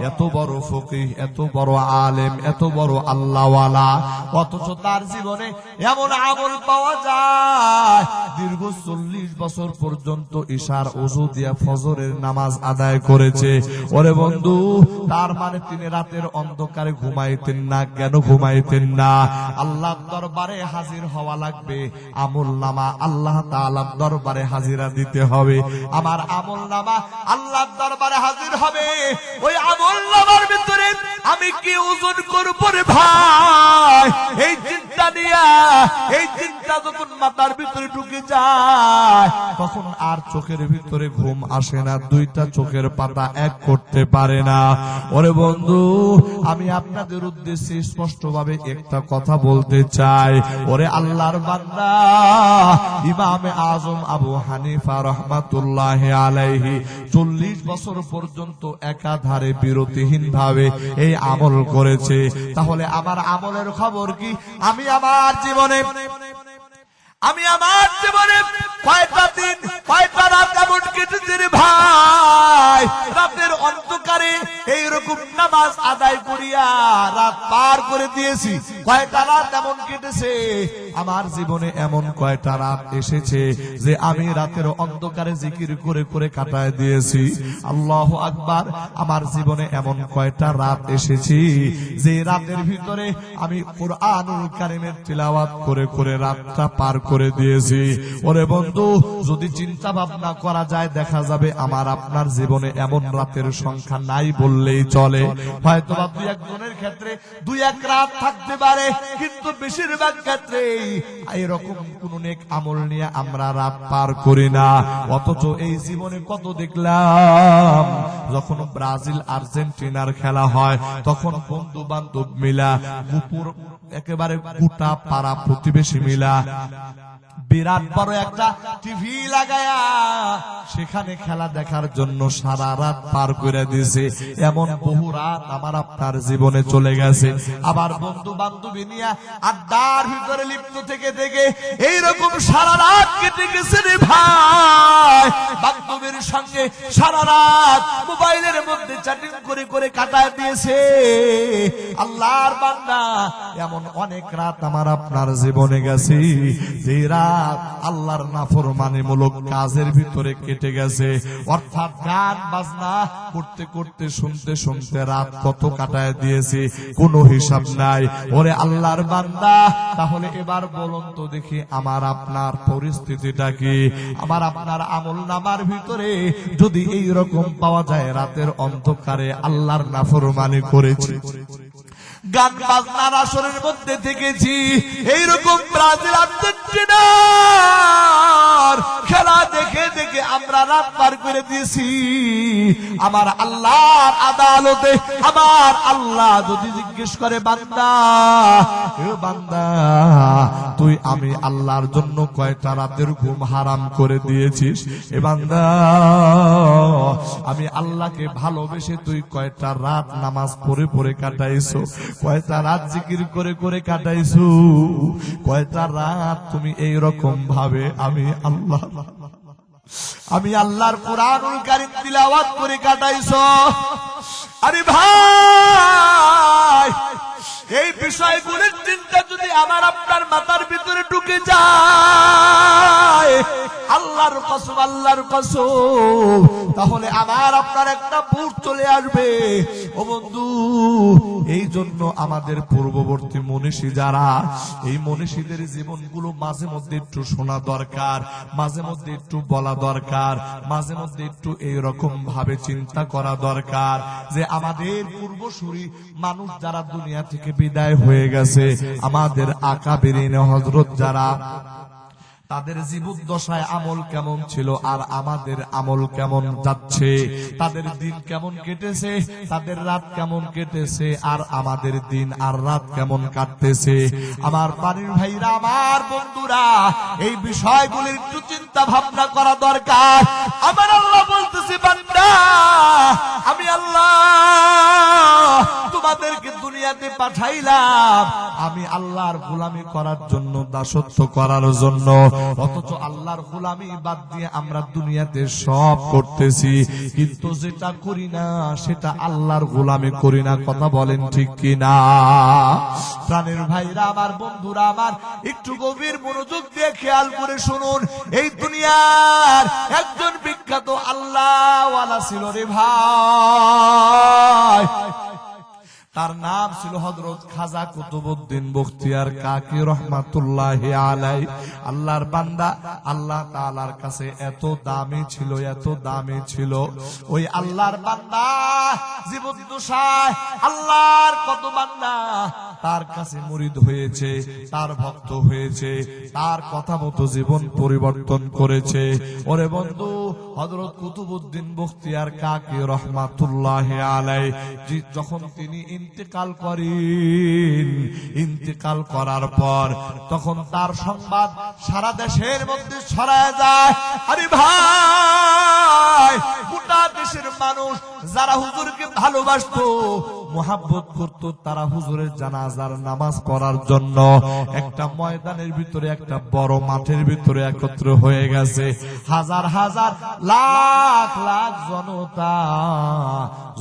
এত বড় ফকিহ, এত বড় আলেম, এত বড় আল্লাহওয়ালা, অথচ তার জীবনে এমন আমল পাওয়া যায় দীর্ঘ 40 বছর পর্যন্ত ঈশার ওযু দিয়া ফজরের নামাজ আদায় করেছে। ওরে বন্ধু, তার মানে তিনি রাতের অন্ধকারে ঘুমাইতেন না। কেন ঘুমাইতেন না? আল্লাহর দরবারে হাজির হওয়া লাগবে, আমল নামা আল্লাহ তাআলার দরবারে হাজিরা দিতে হবে। আমার আমল নামা আল্লাহর দরবারে হাজির হবে, ওই আমল নামার ভিতরে আমি কি ওজন করব রে ভাই। এই চিন্তা নিয়া, এই চিন্তা যখন মাথার ভিতরে ঢুকে যায় তখন আর চোখের ভিতরে ঘুম আসে না, দুইটা চোখের পাতা এক করতে পারে না। ওরে বন্ধু, আমি আপনাদের উদ্দেশ্যে স্পষ্ট ভাবে একটা কথা বলতে চাই। ওরে আল্লাহর বান্দা, ইমামে আজম আবু হানিফা রহমাতুল্লাহি আলাইহি 40 বছর পর্যন্ত একাধারে বিরতিহীন ভাবে এই আমল করেছে। তাহলে আমার আমলের খবর কি? আমি আমার জীবনে কয়টা দিন কয়টা রাত এমন কেটেছে রে ভাই। রাতের অন্ধকারে এইরকম নামাজ আদায় করিয়া রাত পার করে দিয়েছি। কয়টা রাত এমন কেটেছে আমার জীবনে, এমন কয়টা রাত এসেছে যে আমি রাতের অন্ধকারে জিকির করে করে কাটায় দিয়েছি। আল্লাহু আকবার। আমার জীবনে এমন কয়টা রাত এসেছি যে রাতের ভিতরে আমি কুরআনুল কারীমের তিলাওয়াত করে করে রাতটা পার করে দিয়েছি। ওরে বন্ধু, যদি চিন্তা ভাবনা করা যায় দেখা যাবে আমার আপনার জীবনে এমন রাতের সংখ্যা নাই বললেই চলে। হয়তো বা দুই একজনের ক্ষেত্রে দুই এক রাত থাকতে পারে, কিন্তু বেশিরভাগ ক্ষেত্রে এরকম কোন নেক আমল নিয়ে আমরা রাত পার করি না। অথচ এই জীবনে কত দেখলাম, যখন ব্রাজিল আর্জেন্টিনার খেলা হয় তখন বন্ধু বান্ধব মিলা, দুপুর একেবারে গোটা পাড়া প্রতিবেশী মিলা বিরাট বড় একটা টিভি লাগায়া সেখানে খেলা দেখার জন্য সারা রাত পার করে দিয়েছে। এমন বহু রাত আমার আপনার জীবনে চলে গেছে। আবার বন্ধু বান্ধবী নিয়ে আড্ডার ভিতরে লিপ্ত থেকে থেকে এইরকম সারা রাত কেটে গেছে রে ভাই। বান্ধবীর সঙ্গে সারা রাত মোবাইলের মধ্যে চ্যাটিং করে করে কাটায় দিয়েছে। আল্লাহর বান্দা, এমন অনেক রাত আমার আপনার জীবনে গেছে যে রাত আল্লাহর নাফরমানিমূলক কাজের ভিতরে কেটে গেছে। অর্থাৎ গান বাজনা করতে করতে শুনতে শুনতে রাত কত কাটায় দিয়েছি কোনো হিসাব নাই। ওরে আল্লাহর বান্দা, তাহলে এবার বলুন তো দেখি আমার আপনার পরিস্থিতিটা কি? আমার আপনার আমল নামার ভিতরে যদি এই রকম পাওয়া যায় রাতের অন্ধকারে আল্লাহর নাফরমানি করেছি, গান বাজনার আসরের মধ্যে থেকেছি, এইরকম ব্রাজিল আর্জেন্টিনার খেলা দেখে দেখে আমরা রাত পার করে দিয়েছি। আমার আল্লাহর আদালতে আমার আল্লাহ যদি জিজ্ঞেস করে, বান্দা এ বান্দা, তুই আমি আল্লাহর জন্য কয়টা রাতের ঘুম হারাম করে দিয়েছিস? এ বান্দা, আমি আল্লাহকে ভালোবেসে তুই কয়টা রাত নামাজ পড়ে পড়ে কাটাইছো? কয়টা রাত জিকির করে করে কাটাইছো? কয়টা রাত তুমি এই রকম ভাবে আমি আল্লাহর কুরআনুল কারীম তিলাওয়াত করে কাটাইছো? আরে ভাই, এই বিষয়গুলোর চিন্তা যদি আমার আপনার মাথার ভিতরে ঢুকে যায়, আল্লাহর কসম আল্লাহর কসম, তাহলে আমার আপনার একটা ভূত চলে আসবে। ও বন্ধু, এই জন্য আমাদের পূর্ববর্তী মনীষী যারা, এই মনীষীদের জীবনগুলো মাঝে মধ্যে একটু শোনা দরকার, মাঝে মধ্যে একটু বলা দরকার, মাঝে মধ্যে একটু এইরকম ভাবে চিন্তা করা দরকার যে আমাদের পূর্বসূরি মানুষ যারা দুনিয়া থেকে বিদায় হয়ে গেছে, আমাদের আকাবিরিন হযরত যারা, তাদের জীবদ্দশায় আমল কেমন ছিল আর আমাদের আমল কেমন যাচ্ছে, তাদের দিন কেমন কেটেছে, তাদের রাত কেমন কেটেছে, আর আমাদের দিন আর রাত কেমন কাটতেছে। আমার পানির ভাইরা, আমার বন্ধুরা, এই বিষয়গুলি একটু চিন্তা ভাবনা করা দরকার। আমার আল্লাহ বলতেছে, বান্দা, আমি আল্লাহ তোমাদেরকে দুনিয়াতে পাঠাইলাম আমি আল্লাহর গোলামি করার জন্য, দাসত্ব করার জন্য। অথচ আল্লাহর গোলামি বাদ দিয়ে আমরা দুনিয়াতে সব করতেছি, কিন্তু যেটা করি না সেটা আল্লাহর গোলামি করি না। কথা বলেন ঠিক কি না? প্রাণের ভাইরা, আমার বন্ধুরা আমার, একটু গভীর মনোযোগ দিয়ে খেয়াল করে শুনুন। এই দুনিয়ার একজন বিখ্যাত আল্লাহওয়ালা ছিল রে ভাই। তার নাম ছিল হযরত খাজা কুতুবউদ্দিন বখতিয়ার কাকি রহমাতুল্লাহি আলাইহি। আল্লাহর বান্দা আল্লাহ তাআলার কাছে এত দামি ছিল, এত দামি ছিল। ওই আল্লাহর বান্দা জীবদ্দশায় আল্লাহর কত বান্দা তার কাছে মুরিদ হয়েছে, তার ভক্ত হয়েছে, তার কথা মতো জীবন পরিবর্তন করেছে। ওরে বন্ধু, হযরত কুতুবউদ্দিন বখতিয়ার কাকি রহমাতুল্লাহি আলাইহি যখন তিনি ইন্তেকাল করেন, ইন্তেকাল করার পর তখন তার সংবাদ সারা দেশের মধ্যে ছড়ায় যায়। আরে ভাই, গোটা দেশের মানুষ যারা হুজুরকে ভালোবাসতো, মুহাব্বত করত, তারা হুজুরের জানাজার নামাজ পড়ার জন্য একটা ময়দানের ভিতরে, একটা বড় মাঠের ভিতরে একত্র হয়ে গেছে। হাজার হাজার লাখ লাখ জনতা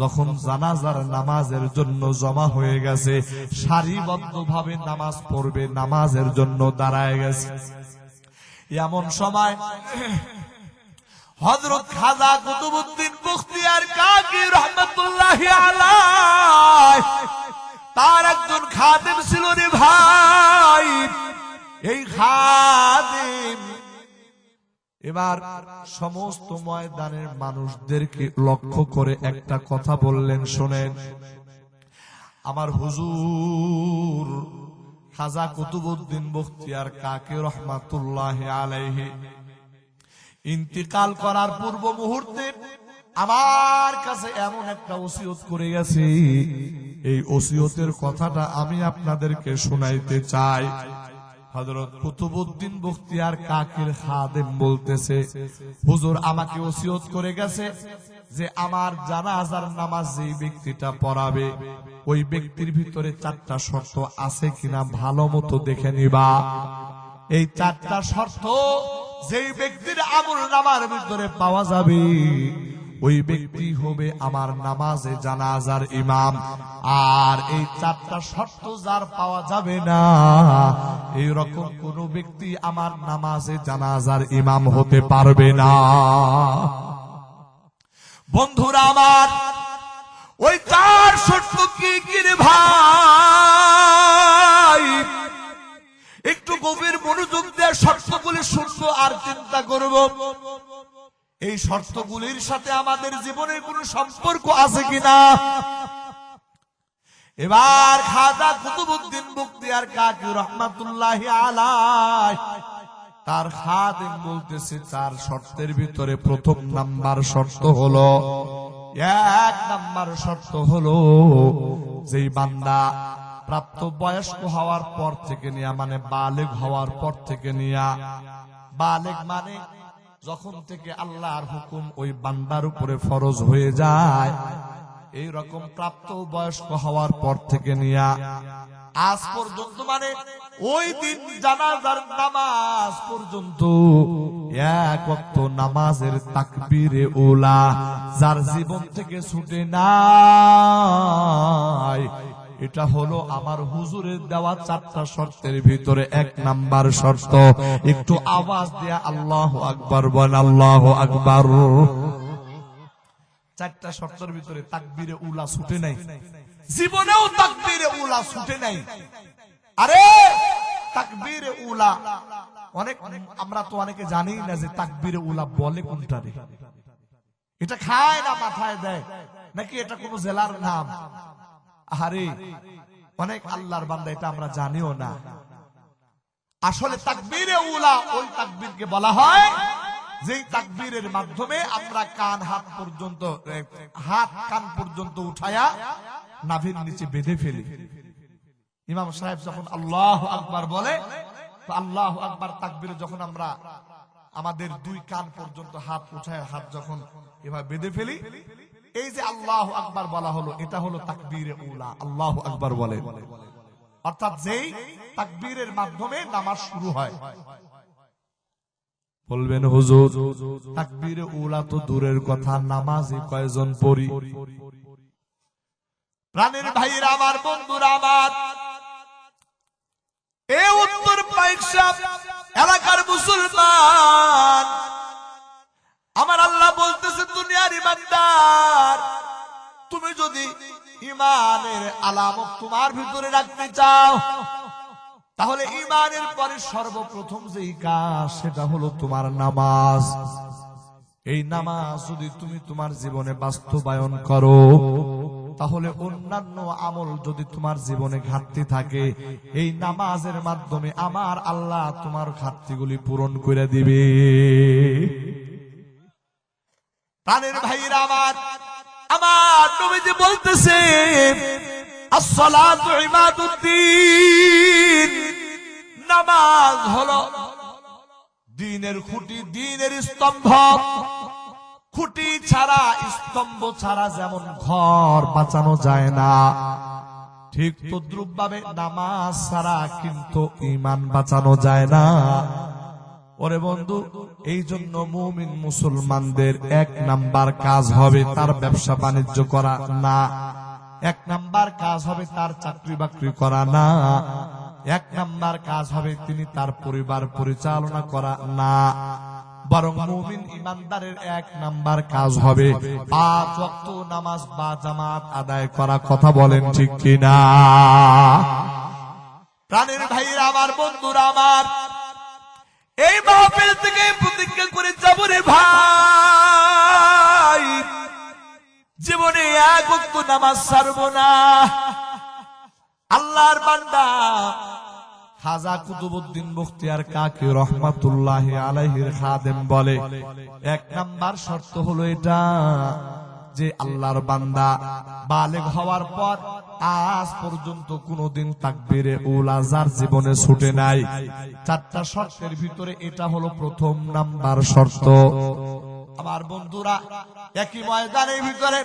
যখন জানাজার নামাজের জন্য জমা হয়ে গেছে, সারিবদ্ধভাবে নামাজ পড়বে, নামাজের জন্য দাঁড়ায় গেছে। এমন সময় হযরত খাজা কুতুবউদ্দিন বখতিয়ার কাকি রহমাতুল্লাহি আলাইহি তার একজন খাদেম ছিল রে ভাই। এই খাদেম এবার সমস্ত ময়দানের মানুষদেরকে লক্ষ্য করে একটা কথা বললেন, শোনেন, আমার হুজুর খাজা কুতুবউদ্দিন বখতিয়ার কাকি রহমাতুল্লাহি আলাইহি ইন্তিকাল করার পূর্ব মুহূর্তে আমার কাছে এমন একটা ওসিয়ত করে গেছে, এই ওসিয়তের কথাটা আমি আপনাদেরকে শোনাইতে চাই। হযরত কুতুবউদ্দিন বখতিয়ার কাকির খাদেম বলতেছে, হুজুর আমাকে ওসিয়ত করে গেছে যে আমার জানাজার নামাজ যেই ব্যক্তিটা পড়াবে, ওই ব্যক্তির ভিতরে 4টা শর্ত আছে কিনা ভালো মতো দেখে নিবা। এই 4টা শর্ত যেই ব্যক্তির আমল নামার ভিতরে পাওয়া যাবে, ওই ব্যক্তি হবে আমার নামাজে জানাজার ইমাম। আর এই 4টা শর্ত যার পাওয়া যাবে না, এইরকম কোন ব্যক্তি আমার নামাজে জানাজার ইমাম হতে পারবে না। বন্ধুরা আমার, ওই 4 শর্ত কি কি রে ভাই? একটু গভীর মনোযোগ দিয়ে শর্তগুলি শুনব আর চিন্তা করব, এই শর্তগুলির সাথে আমাদের জীবনের কোন সম্পর্ক আছে কিনা। এবার খাজা কুতুবউদ্দিন বখতিয়ার কাকি রহমাতুল্লাহি আলাইহি তার খাদেম বলতেছে, 4 শর্তের ভিতরে প্রথম নাম্বার শর্ত হলো, 1 নাম্বার শর্ত হলো, যেই বান্দা প্রাপ্ত বয়স্ক হওয়ার পর থেকে নিয়া, মানে বালেগ হওয়ার পর থেকে নিয়া, বালেগ মানে যখন থেকে আল্লাহর হুকুম ওই বান্দার উপরে ফরজ হয়ে যায়, এই রকম প্রাপ্ত বয়স্ক হওয়ার পর থেকে নিয়া আজ পর্যন্ত, মানে ওই দিন জানাজার নামাজ পর্যন্ত 1 ওয়াক্ত নামাজের তাকবীরে উলা যার জীবন থেকে ছুটে নাই, এটা হলো আমার হুজুরের দেওয়া 4টা শর্তের ভিতরে 1 নাম্বার শর্ত। একটু আওয়াজ দিয়া আল্লাহু আকবার বল, আল্লাহু আকবার। 4টা শর্তের ভিতরে তাকবীরে উলা ছুটে নাই, জীবনেও তাকবীরে উলা ছুটে নাই। আরে তাকবীরে উলা অনেক, আমরা তো অনেকে জানি না যে তাকবীরে উলা বলে কোনটা রে। এটা খায় না মাথায় দেয় নাকি এটা কোন জেলার নাম? আরে অনেক আল্লাহর বান্দা এটা আমরা জানিও না। আসলে তাকবীরে উলা ওই তাকবীরকে বলা হয় যেই তাকবীরের মাধ্যমে আমরা কান হাত পর্যন্ত, হাত কান পর্যন্ত উঠায়া নাভির নিচে বেঁধে ফেলি। ইমাম সাহেব যখন আল্লাহু আকবার বলে, তো আল্লাহু আকবার তাকবীরে যখন আমরা আমাদের 2 কান পর্যন্ত হাত উঠায়, হাত যখন এভাবে বেঁধে ফেলি, এই যে আল্লাহু আকবার বলা হলো, এটা হলো তাকবীরে উলা। আল্লাহু আকবার বলে, অর্থাৎ যেই তাকবীরের মাধ্যমে নামাজ শুরু হয়। বলবেন হুজুর তাকবীরে উলা তো দূরের কথা, নামাজে কয়জন পড়ি? প্রাণের ভাইরা আমার, বন্ধুরা আমার, এই উত্তর পাইকশা এলাকার মুসলমান, আমার আল্লাহ বলতেছে, দুনিয়ার ইমানদার তুমি যদি ঈমানের আলামত তোমার ভিতরে রাখতে চাও, তাহলে ঈমানের পরে সর্বপ্রথম যেই কাজ সেটা হলো তোমার নামাজ। এই নামাজ যদি তুমি তোমার জীবনে বাস্তবায়ন করো, তাহলে অন্যান্য আমল যদি তোমার জীবনে ঘাটতি থাকে, এই নামাজের মাধ্যমে আমার আল্লাহ তোমার ঘাটতিগুলি পূরণ করে দিবে। প্রাণের ভাইরা আমার নবীজি বলতেছে, আসসালাতু ইমাদুদ্দিন, নামাজ হলো দ্বীনের খুঁটি, দ্বীনের স্তম্ভ। খুঁটি ছাড়া, স্তম্ভ ছাড়া যেমন ঘর বাঁচানো যায় না, ঠিক তদ্রুপ ভাবে নামাজ ছাড়া কিন্তু ঈমান বাঁচানো যায় না। ওরে বন্ধু, এই জন্য মুমিন মুসলমানদের 1 নাম্বার কাজ হবে তার ব্যবসা বাণিজ্য করা না, 1 নাম্বার কাজ হবে তার চাকরি বাকরি করা না, 1 নাম্বার কাজ হবে তিনি তার পরিবার পরিচালনা করা না, বরং মুমিন ইমানদারের 1 নাম্বার কাজ হবে 5 ওয়াক্ত নামাজ বা জামাত আদায় করা। কথা বলেন ঠিক কিনা? প্রাণের ভাইরা আমার, বন্ধুরা আমার, এই মাহফিল থেকে প্রতিজ্ঞা করে যাব রে ভাই, জীবনে 1 ওয়াক্ত নামাজ ছাড়ব না। আল্লাহর বান্দা খাজা কুতুবউদ্দিন বখতিয়ার কাকি রহমাতুল্লাহি আলাইহির খাদেম বলে, 1 নাম্বার শর্ত হলো এটা যে আল্লাহর বান্দা বালেগ হওয়ার পর আজ পর্যন্ত কোনদিন তাকবীরে উলা যার জীবনে ছুটে নাই। 4টা শর্তের ভিতরে এটা হলো প্রথম নাম্বার শর্ত। আমার বন্ধুরা, একই ময়দানের ভিতরে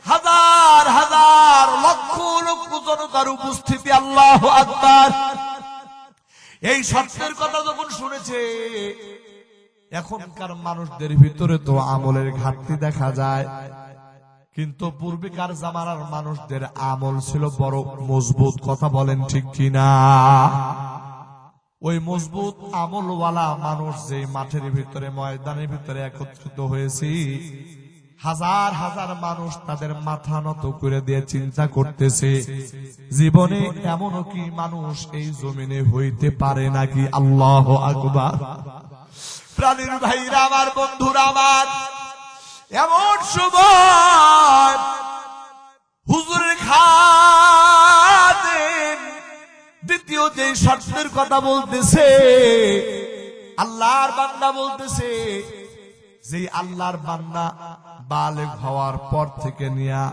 হাজার হাজার লক্ষ লক্ষ জনতার উপস্থিতি, আল্লাহু আকবার। এই শর্তের কথা যখন শুনেছে, এখনকার মানুষদের ভিতরে তো আমলের ঘাটতি দেখা যায়, কিন্তু পূর্বেকার জামানার মানুষদের আমল ছিল বড় মজবুত। কথা বলেন ঠিক কিনা? ওই মজবুত আমলওয়ালা মানুষ যে মাঠের ভিতরে, ময়দানের ভিতরে একত্রিত হয়েছে, হাজার হাজার মানুষ তাদের মাথা নত করে দিয়ে চিন্তা করতেছে, জীবনে এমনও কি মানুষ এই জমিনে হইতে পারে নাকি? আল্লাহু আকবার। প্রাণের ভাইরা আমার, বন্ধুরা আমার, এমন সময় হুজুরের খাদেম দ্বিতীয় যে শর্তের কথা বলতেছে, আল্লাহর বান্দা বলতেছে, যে আল্লাহর বান্দা বালেগ হওয়ার পর থেকে নিয়া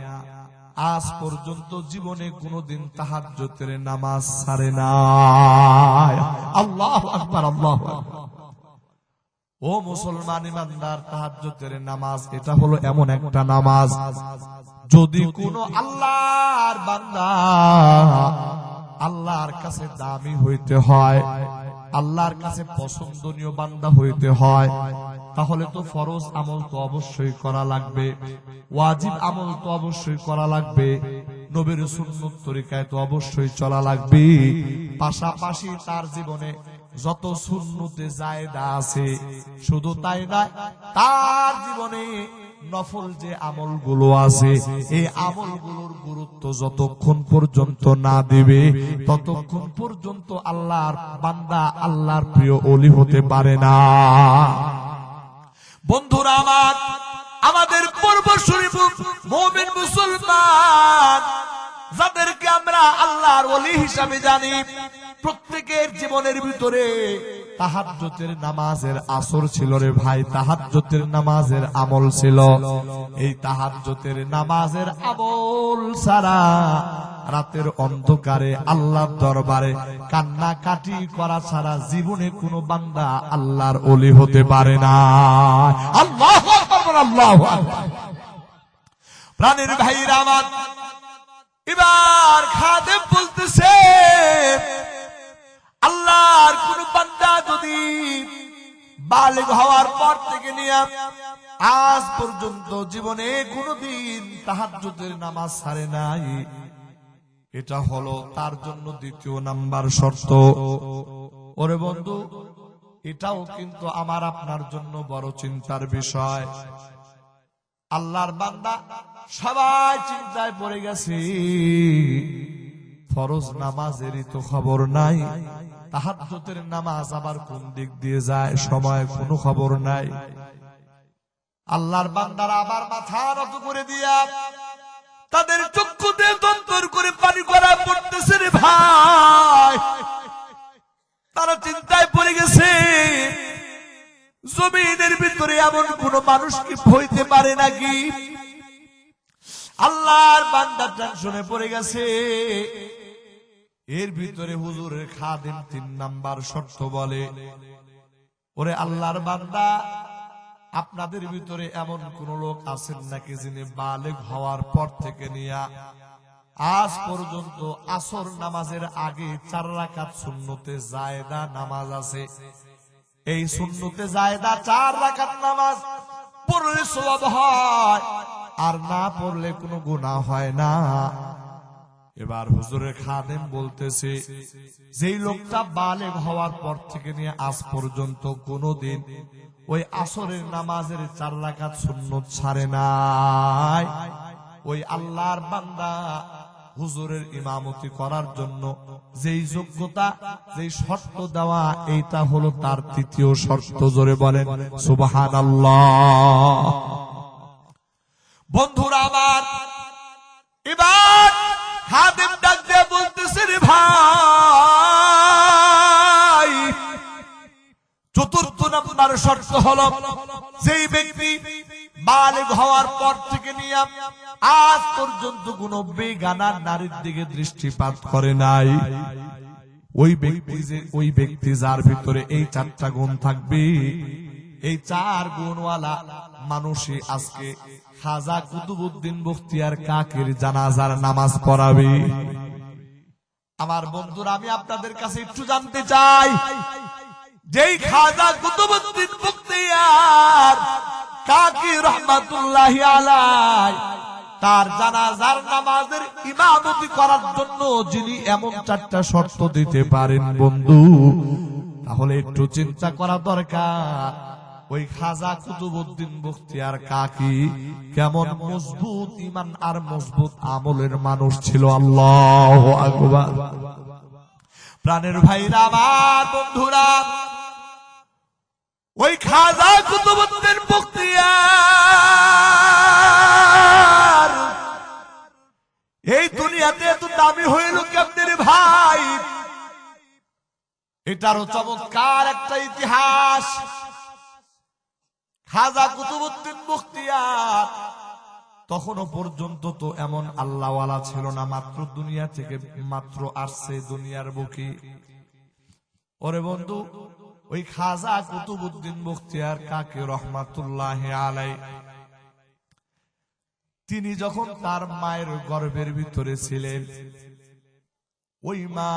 আজ পর্যন্ত জীবনে কোনদিন তাহাজ্জুদের নামাজ ছাড়ে না। আল্লাহু আকবার, আল্লাহু আকবার। ও মুসলমান ইমানদার, তাহাজ্জুদের নামাজ এটা হলো এমন একটা নামাজ, যদি কোন আল্লাহর বান্দা আল্লাহর কাছে দামি হইতে হয়, আল্লাহর কাছে পছন্দনীয় বান্দা হইতে হয়, তাহলে তো ফরজ আমল তো অবশ্যই করা লাগবে, ওয়াজিব আমল তো অবশ্যই করা লাগবে, নবীর সুন্নত তরিকায় তো অবশ্যই চলা লাগবে। পাশাপাশি তার জীবনে যত সুন্নতে জায়েদা আছে, শুধু তাই না, তার জীবনে নফল যে আমলগুলো আছে, এই আমলগুলোর গুরুত্ব যতক্ষণ পর্যন্ত না দিবে, ততক্ষণ পর্যন্ত আল্লাহর বান্দা, আল্লাহর প্রিয় ওলি হতে পারে না। বন্ধুরা আমার, আমাদের পূর্বসূরি মুমিন মুসলমান যাদেরকে আমরা আল্লাহর ওলি হিসাবে জানি, প্রত্যেকের জীবনের ভিতরে তাহাজ্জুদের নামাজের আসর ছিল রে ভাই, তাহাজ্জুদের নামাজের আমল ছিল। এই তাহাজ্জুদের নামাজের আমল ছাড়া রাতের অন্ধকারে আল্লাহর দরবারে কান্নাকাটি করা ছাড়া জীবনে কোনো বান্দা আল্লাহর ওলি হতে পারে না। আল্লাহু আকবার, আল্লাহু আকবার। প্রাণের ভাইরা আমার, এবার খাদেম বলতেছে, আল্লাহর কোন বান্দা যদি বালেগ হওয়ার পর থেকে নিয়ে আজ পর্যন্ত জীবনে কোনদিন তাহাজ্জুদের নামাজ ছাড়ে নাই, এটা হলো তার জন্য 2য় নাম্বার শর্ত। ওরে বন্ধু, এটাও কিন্তু আমার আপনার জন্য বড় চিন্তার বিষয়। আল্লাহর বান্দা সবাই চিন্তায় পড়ে গেছে, ফরজ নামাজেরই তো খবর নাই, তাহাজ্জুদের নামাজ আবার কোন দিক দিয়ে যায় সময় কোনো খবর নাই। আল্লাহর বান্দারা আবার মাথা নত করে দিয়া তাদের চক্ষুতে দন্তর করে পানি করা পড়তেছে রে ভাই। তারা চিন্তায় পড়ে গেছে, জমিনের ভিতরে এমন কোন মানুষ কি হইতে পারে নাকি? আল্লাহর বান্দা টেনশনে পড়ে গেছে। এর ভিতরে হুজুরের খাদেম 3 নাম্বার শর্ত বলে, ওরে আল্লাহর বান্দা, আপনাদের ভিতরে এমন কোন লোক আছেন নাকি যিনি বালেগ হওয়ার পর থেকে নিয়া আজ পর্যন্ত আসর নামাজের আগে 4 রাকাত সুন্নতে জায়েদা নামাজ আছে? এই সুন্নতে জায়েদা 4 রাকাত নামাজ পড়লে সওয়াব হয়, আর না পড়লে কোনো গুনাহ হয় না। এবার হুজুরের খাদেম বলতেছে, যেই লোকটা বালেগ হওয়ার পর থেকে নিয়ে আজ পর্যন্ত কোনদিন ওই আসরের নামাজের 4 রাকাত সুন্নত ছাড়ে নাই, ওই আল্লাহর বান্দা হুজুরের ইমামতি করার জন্য যেই যোগ্যতা, যেই শর্ত দেওয়া, এইটা হলো তার 3য় শর্ত। জোরে বলেন সুবহানাল্লাহ। বন্ধুরা আমার, এবার খাদেম ডাক দিয়ে বলতেছে, রে ভাই, 4th নাম্বার শর্ত হলো, যেই ব্যক্তি বালেগ হওয়ার পর থেকে নিয়ে আজ পর্যন্ত কোন বেগানা নারীর দিকে দৃষ্টিপাত করে নাই, ওই ব্যক্তি যার ভিতরে এই 4টা গুণ থাকবে, এই 4 গুণওয়ালা মানুষই আজকে খাজা কুতুবউদ্দিন বখতিয়ার কাকির জানাজার নামাজ পড়াবে। আমার বন্ধুরা, আমি আপনাদের কাছে একটু জানতে চাই, যেই খাজা কুতুবউদ্দিন বখতিয়ার কাকি রহমাতুল্লাহি আলাইহি তার জানাজার নামাজের ইমামতি করার জন্য যিনি এমন 4টা শর্ত দিতে পারেন বন্ধু, তাহলে একটু চিন্তা করা দরকার, ওই খাজা কুতুবউদ্দিন বখতিয়ার কাকি কেমন মজবুত ঈমান আর মজবুত আমলের মানুষ ছিল। আল্লাহু আকবার। প্রাণের ভাইরা আমার, বন্ধুরা, ওই খাজা কুতুবউদ্দিন বখতিয়ার এই দুনিয়াতে এত দামি হইল কেমনে রে ভাই? এটারও চমৎকার একটা ইতিহাস। খাজা কুতুবউদ্দিন বখতিয়ার তখনও পর্যন্ত তো এমন আল্লাহওয়ালা ছিল না, মাত্র দুনিয়া থেকে মাত্র আসছে দুনিয়ার বুকে। ওরে বন্ধু, ওই খাজা কুতুবউদ্দিন বখতিয়ার কাকি রহমাতুল্লাহি আলাইহি তিনি যখন তার মায়ের গর্ভের ভিতরে ছিলেন, ওই মা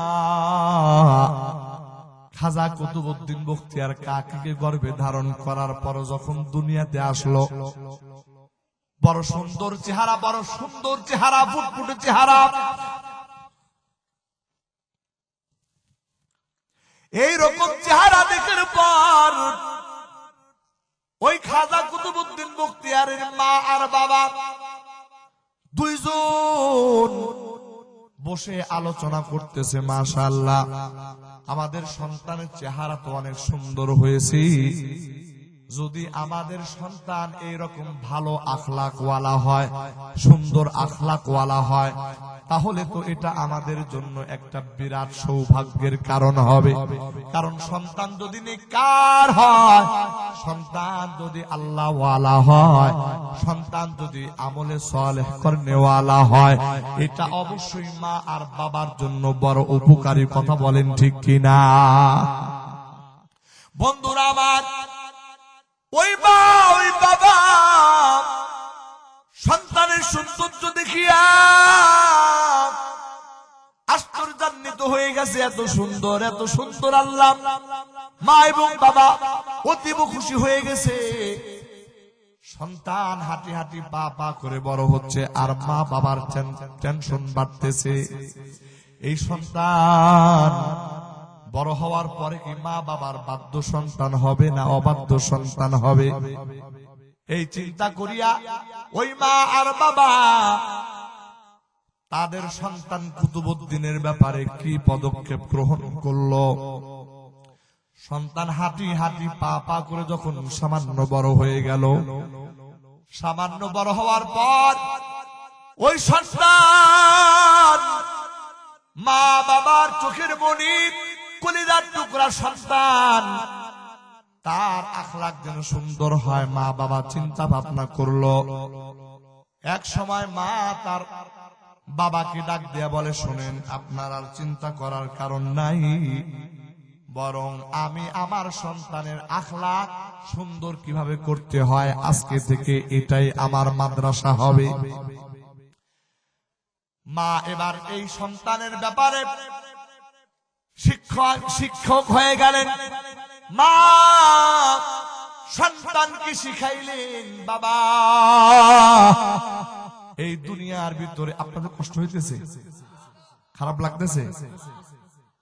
খাজা কুতুবউদ্দিন বখতিয়ার কাকিকে গর্ভে ধারণ করার পর যখন দুনিয়াতে আসলো, বড় সুন্দর চেহারা, বড় সুন্দর চেহারা, ফুটফুটে চেহারা। এই রকম চেহারা দেখার পর ওই খাজা কুতুবউদ্দিন বখতিয়ারের মা আর বাবা 2 জন বসে আলোচনা করতেছে, মাশাআল্লাহ, আমাদের সন্তানের চেহারা তো অনেক সুন্দর হয়েছে, যদি আমাদের সন্তান এইরকম ভালো আখলাকওয়ালা হয়, সুন্দর আখলাকওয়ালা হয়, তাহলে তো এটা আমাদের জন্য একটা বিরাট সৌভাগ্যের কারণ হবে। কারণ সন্তান যদি নেককার হয়, সন্তান যদি আল্লাহওয়ালা হয়, সন্তান যদি আমলে সালেহ করনেওয়ালা হয়, এটা অবশ্যই মা আর বাবার জন্য বড় উপকারী। কথা বলেন ঠিক কিনা? বন্ধুরা আমার, ওই মা ওই বাবা সন্তানের সৌন্দর্য দেখিয়া আশ্চর্যান্বিত হয়ে গেছে। এত সুন্দর, এত সুন্দর আল্লাহ। মা এবং বাবা অতীব খুশি হয়ে গেছে। সন্তান হাঁটি হাঁটি পা পা করে বড় হচ্ছে, আর মা বাবার টেনশন বাড়তেছে। এই সন্তান বড় হওয়ার পরে কি মা বাবার বাধ্য সন্তান হবে না অবাধ্য সন্তান হবে? এই চিন্তা করিয়া ওই মা আর বাবা তাদের সন্তান কুতুবউদ্দিনের ব্যাপারে কি পদক্ষেপ গ্রহণ করলো। সন্তান হাঁটি হাঁটি পা পা করে যখন সামান্য বড় হয়ে গেল, সামান্য বড় হওয়ার পর ওই সন্তান মা বাবার চোখের মণি, কলিজার টুকরা সন্তান, তার আখলাক যেন সুন্দর হয় মা বাবা চিন্তা ভাবনা করলো। এক সময় মা তার বাবাকে ডাক দিয়া বলে, শোনেন, আপনার আর চিন্তা করার কারণ নাই, বরং আমি আমার সন্তানের আখলাক সুন্দর কিভাবে করতে হয় আজকে থেকে এটাই আমার মাদ্রাসা হবে। মা এবার এই সন্তানের ব্যাপারে শিক্ষক হয়ে গেলেন। মা সন্তানকে শিখাইলেন, বাবা এই দুনিয়ার ভিতরে আপনাদের কষ্ট হইতেছে, খারাপ লাগতেছে,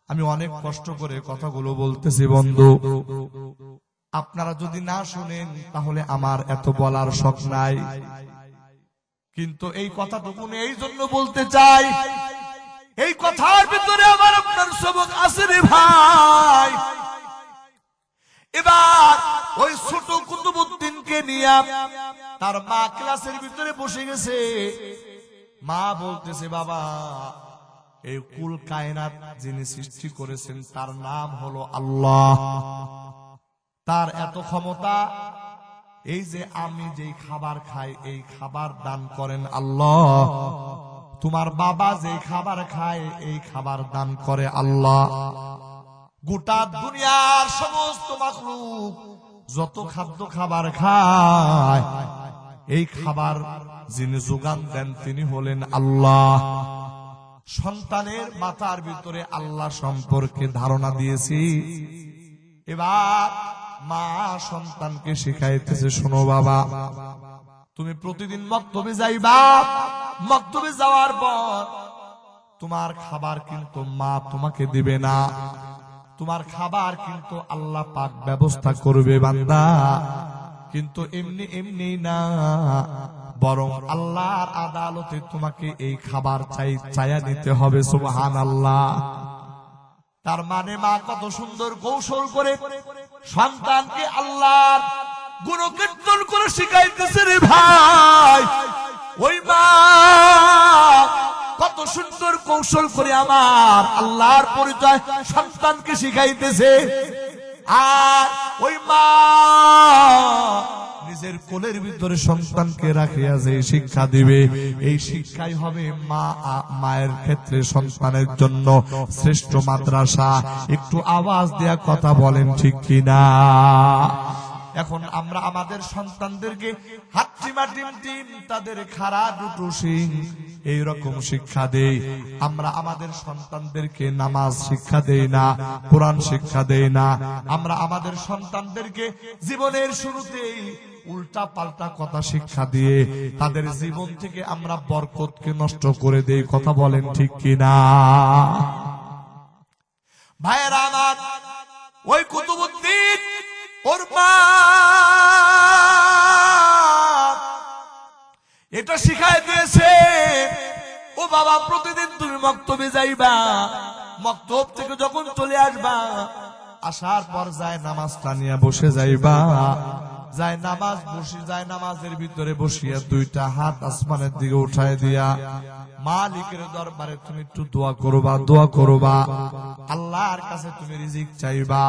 আমি অনেক কষ্ট করে কথাগুলো বলতেছি বন্ধু, আপনারা যদি না শুনেন তাহলে আমার এত বলার শখ নাই, কিন্তু এই কথাটুকু এই জন্য বলতে চাই, এই কথার ভিতরে আমার আপনার সবক আছে রে ভাই। এবার ওই ছোট কুতুবউদ্দিনকে নিয়ে তার মা ক্লাসের ভিতরে বসে গেছে। মা বলতেছে, বাবা এই কুল কায়নাত যিনি সৃষ্টি করেছেন তার নাম হলো আল্লাহ, তার এত ক্ষমতা, এই যে আমি যেই খাবার খাই এই খাবার দান করেন আল্লাহ, তোমার বাবা যেই খাবার খায় এই খাবার দান করে আল্লাহ, গোটা দুনিয়ার সমস্ত মাখলুক যত খাদ্য খাবার খায় এই খাবার যিনি যোগান দেন তিনি হলেন আল্লাহ। সন্তানের মাথার ভিতরে আল্লাহ সম্পর্কে ধারণা দিয়েছি। এবার মা সন্তানকে শিখাইতেছে, শোনো বাবা, তুমি প্রতিদিন মক্তবে যাইবা, মক্তবে যাওয়ার পর তোমার খাবার কিন্তু মা তোমাকে দিবে না, তোমার খাবার কিন্তু আল্লাহ পাক ব্যবস্থা করবে বান্দা, কিন্তু এমনি এমনি না, বরং আল্লাহর আদালতে তোমাকে এই খাবার চাইয়া নিতে হবে। সুবহানাল্লাহ। তার মানে মা কত সুন্দর কৌশল করে সন্তানকে আল্লাহর গুণকীর্তন করে শিখাইতেছে রে ভাই। ওই মা কত সুন্দর কৌশল করে আমার আল্লাহর পরিচয় সন্তানকে শিখাইতেছে। আর ওই মা নিজের কোলের ভিতরে সন্তানকে রাখিয়া যে শিক্ষা দিবে এই শিক্ষাই হবে মায়ের ক্ষেত্রে সন্তানের জন্য শ্রেষ্ঠ মাদ্রাসা। একটু আওয়াজ দেয়া কথা বলেন ঠিক কিনা? এখন আমরা আমাদের সন্তানদেরকে হাট্টিমা টিম টিম তাদের খাড়া দুটো সিং এইরকম শিক্ষা দেই, আমরা আমাদের সন্তানদেরকে নামাজ শিক্ষা দেই না, কোরআন শিক্ষা দেই না, আমরা আমাদের সন্তানদেরকে জীবনের শুরুতেই উল্টা পাল্টা কথা শিক্ষা দিয়ে তাদের জীবন থেকে আমরা বরকতকে নষ্ট করে দেই। কথা বলেন ঠিক কিনা? ভাইয়েরা আমার, ওই কুতুবউদ্দিন ওর মা এটা শিখায় দিয়েছে, ও বাবা প্রতিদিন তুমি মক্তবে যাইবা, মক্তব থেকে যখন চলে আসবা, আসার পর যায় নামাজটা নিয়ে বসে যাইবা, যায় নামাজ বসি, যায় নামাজের ভিতরে বসিয়া দুইটা হাত আসমানের দিকে উঠায় দিয়া মালিকের দরবারে তুমি একটু দোয়া করবা, দোয়া করবা, আল্লাহর কাছে তুমি রিজিক চাইবা।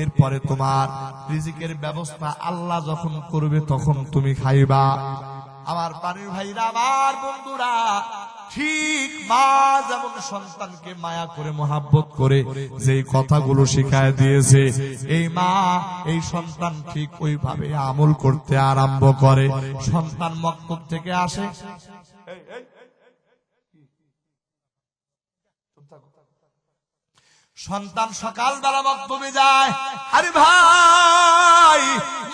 এরপরে তোমার রিজিকের ব্যবস্থা আল্লাহ যখন করবে তখন তুমি খাইবা। আমার পানির ভাইরা, আমার বন্ধুরা, ঠিক মা যেমন সন্তানকে মায়া করে মোহাব্বত করে যেই কথাগুলো শিখায় দিয়েছে, এই মা এই সন্তান ঠিক ওইভাবে আমল করতে আরম্ভ করে। সন্তান মক্তব থেকে আসে, সন্তান সকালবেলা মক্তবে যায়, আরে ভাই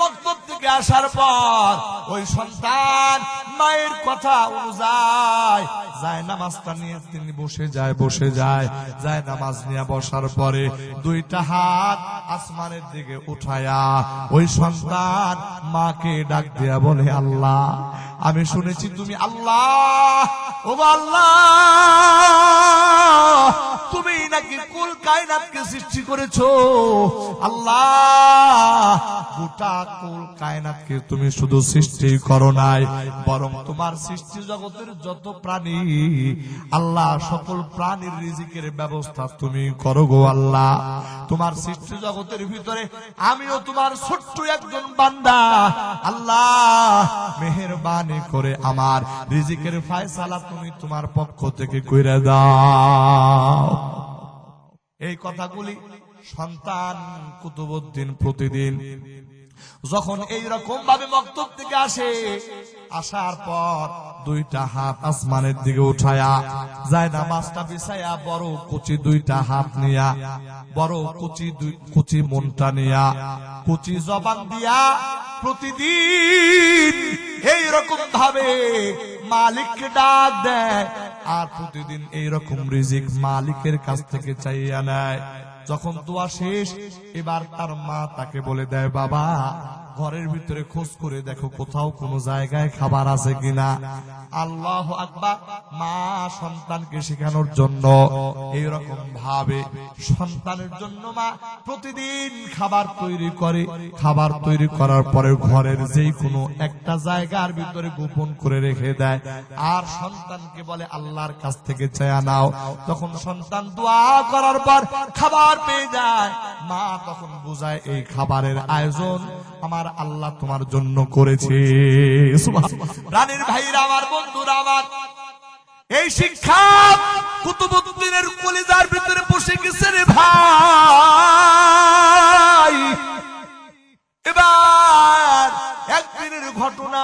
মক্তব থেকে আসার পর ওই সন্তান মায়ের কথা অনুযায়ী যায় নামাজটা নিয়ে তিনি বসে যায় যায় নামাজ নিয়ে বসার পরে দুইটা হাত আসমানের দিকে উঠায়া ওই সন্তান মাকে ডাক দিয়া বলে, আল্লাহ আমি শুনেছি তুমি আল্লাহ, ও আল্লাহ তুমি নাকি কুল কায়নাতকে সৃষ্টি করেছো, আল্লাহ গোটা কুল কায়নাতকে তুমি শুধু সৃষ্টি করো নাই, বরং তোমার সৃষ্টি জগতের যত প্রাণী আল্লাহ সকল প্রাণীর রিজিকের ব্যবস্থা তুমি করো গো আল্লাহ। তোমার সৃষ্টি জগতের ভিতরে আমিও তোমার ছোট্ট একজন বান্দা, আল্লাহ মেহেরবানি করে আমার রিজিকের ফয়সালা তুমি তোমার পক্ষ থেকে কইরা দাও। এই কথাগুলি সন্তান কুতুবউদ্দিন প্রতিদিন যখন এই রকম ভাবে মক্তব থেকে আসে, আসার পর দুইটা হাত আসমানের দিকে উঠায়া যায় নামাজটা বিছায়া বড় কুচি দুইটা হাত নিয়া, বড় কুচি মনটা নিয়া, কুচি জবান দিয়া প্রতিদিন এই রকম ভাবে মালিককে ডাক দেয়, আর প্রতিদিন এই রকম রিজিক মালিকের কাছ থেকে চাইয়া নেয়। যখন দোয়া শেষ, এবার তার মা তাকে বলে দেয়, বাবা ঘরের ভিতরে খোঁজ করে দেখো কোথাও কোনো জায়গায় খাবার আছে কিনা। আল্লাহু আকবার। মা সন্তানকে শেখানোর জন্য এইরকম ভাবে সন্তানের জন্য মা প্রতিদিন খাবার তৈরি করে, খাবার তৈরি করার পরে ঘরের যেই কোনো একটা জায়গার ভিতরে গোপন করে রেখে দেয়, আর সন্তানকে বলে আল্লাহর কাছ থেকে চেয়ে নাও। তখন সন্তান দোয়া করার পর খাবার পেয়ে যায়, মা তখন বুঝায় এই খাবারের আয়োজন আমার আল্লাহ তোমার জন্য করেছে। রানীর ভাইরা আমার, বন্ধুরা আমার, এই শিক্ষা কুতুবউদ্দিনের কলিজার ভিতরে বসে গেছে রে ভাই। এবার একদিনের ঘটনা,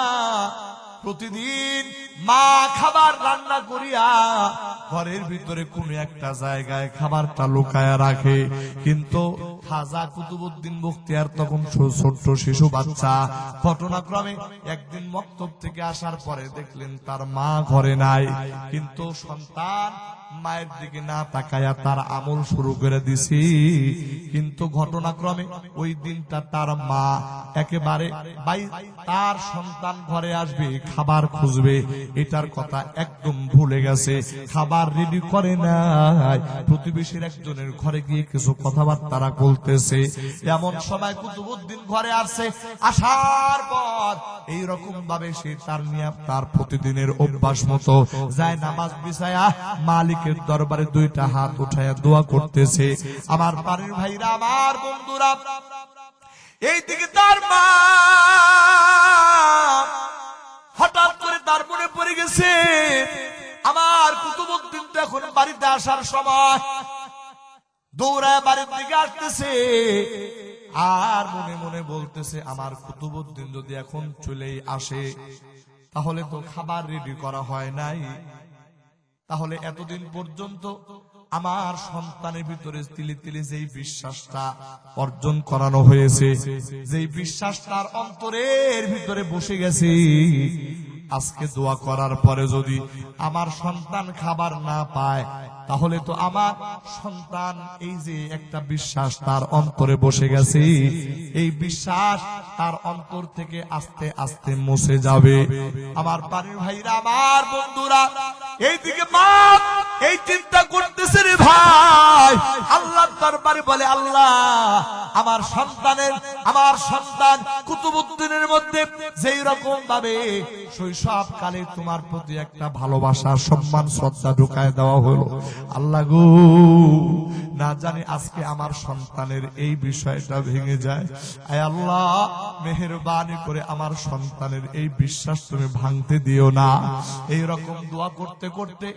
প্রতিদিন মা খাবার রান্না করিয়া ঘরের ভিতরে কোন একটা জায়গায় খাবারটা লুকায়া রাখে, কিন্তু খাজা কুতুবউদ্দিন বখতিয়ার তখন ছোট্ট শিশু বাচ্চা। ঘটনাক্রমে একদিন মক্তব থেকে আসার পরে দেখলেন তার মা ঘরে নাই, কিন্তু সন্তান মায়ের দিকে না তাকায়া তার আমল শুরু করে দিছি। কিন্তু ঘটনাক্রমে ওই দিনটা তার মা একেবারে তার সন্তান ঘরে আসবে, খাবার খুঁজবে, এটার কথা একদম ভুলে গেছে, খাবার রেডি করে নাই। প্রতিবেশীর একজনের ঘরে গিয়ে কিছু কথাবার্তা বলতেছে। এমন সময় কুতুবউদ্দিন ঘরে আসছে, আসার পর এইরকম ভাবে সে তার প্রতিদিনের অভ্যাস মতো যায় নামাজ বিছায়া মালিকের দরবারে দুইটা হাত উঠায়া দোয়া করতেছে। আমার বাড়ির ভাইরা, আমার বন্ধুরা, এইদিকে তার মা হঠাৎ করে তার মনে পড়ে গেছে আমার কুতুবউদ্দিন তো এখন বাড়িতে আসার সময়, দৌড়ায় বাড়ির দিকে আসতেছে, আর মনে মনে বলতেছে আমার কুতুবউদ্দিন যদি এখন চলেই আসে তাহলে তো খাবার রেডি করা হয় নাই, তাহলে এতদিন পর্যন্ত আমার সন্তানের ভিতরে তিলে তিলে যেই বিশ্বাসটা অর্জন করানো হয়েছে, যেই বিশ্বাস তার অন্তরের ভিতরে বসে গেছে, আজকে দোয়া করার পরে যদি আমার সন্তান খাবার না পায় তাহলে তো আমার সন্তান, এই যে একটা বিশ্বাস তার অন্তরে বসে গেছে, এই বিশ্বাস তার অন্তর থেকে আস্তে আস্তে মুছে যাবে। আমার বাড়ির ভাইরা, আমার বন্ধুরা, এইদিকে মা এই চিন্তা করতেছে রে ভাই, আল্লাহর দরবারে বলে আল্লাহ আমার সন্তান কুতুবউদ্দিনের মধ্যে যেই রকম ভাবে শৈশব কালে তোমার প্রতি একটা ভালোবাসা, সম্মান, শ্রদ্ধা ঢুকায় দেওয়া হলো, আল্লাহ গো না জানি আজকে আমার সন্তানের এই বিষয়টা ভেঙে যায়। আয় আল্লাহ মেহেরবানি করে আমার সন্তানের এই বিশ্বাস তুমি ভাঙতে দিও না। এই রকম দোয়া করতে করতে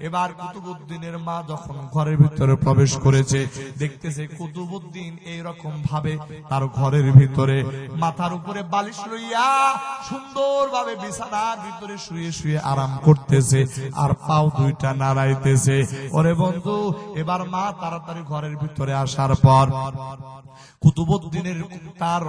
এবার কুতুবউদ্দিনের মা যখন ঘরের ভিতরে প্রবেশ করেছে, দেখতেছে কুতুবউদ্দিন এইরকম ভাবে তার ঘরের ভিতরে মাথার উপরে বালিশ লইয়া সুন্দরভাবে বিছানার ভিতরে শুয়ে শুয়ে আরাম করতেছে আর পাও দুইটা নাড়াইতেছে। ওরে বন্ধু, এবার মা তাড়াতাড়ি ঘরের ভিতরে আসার পর কুতুবউদ্দিনের তার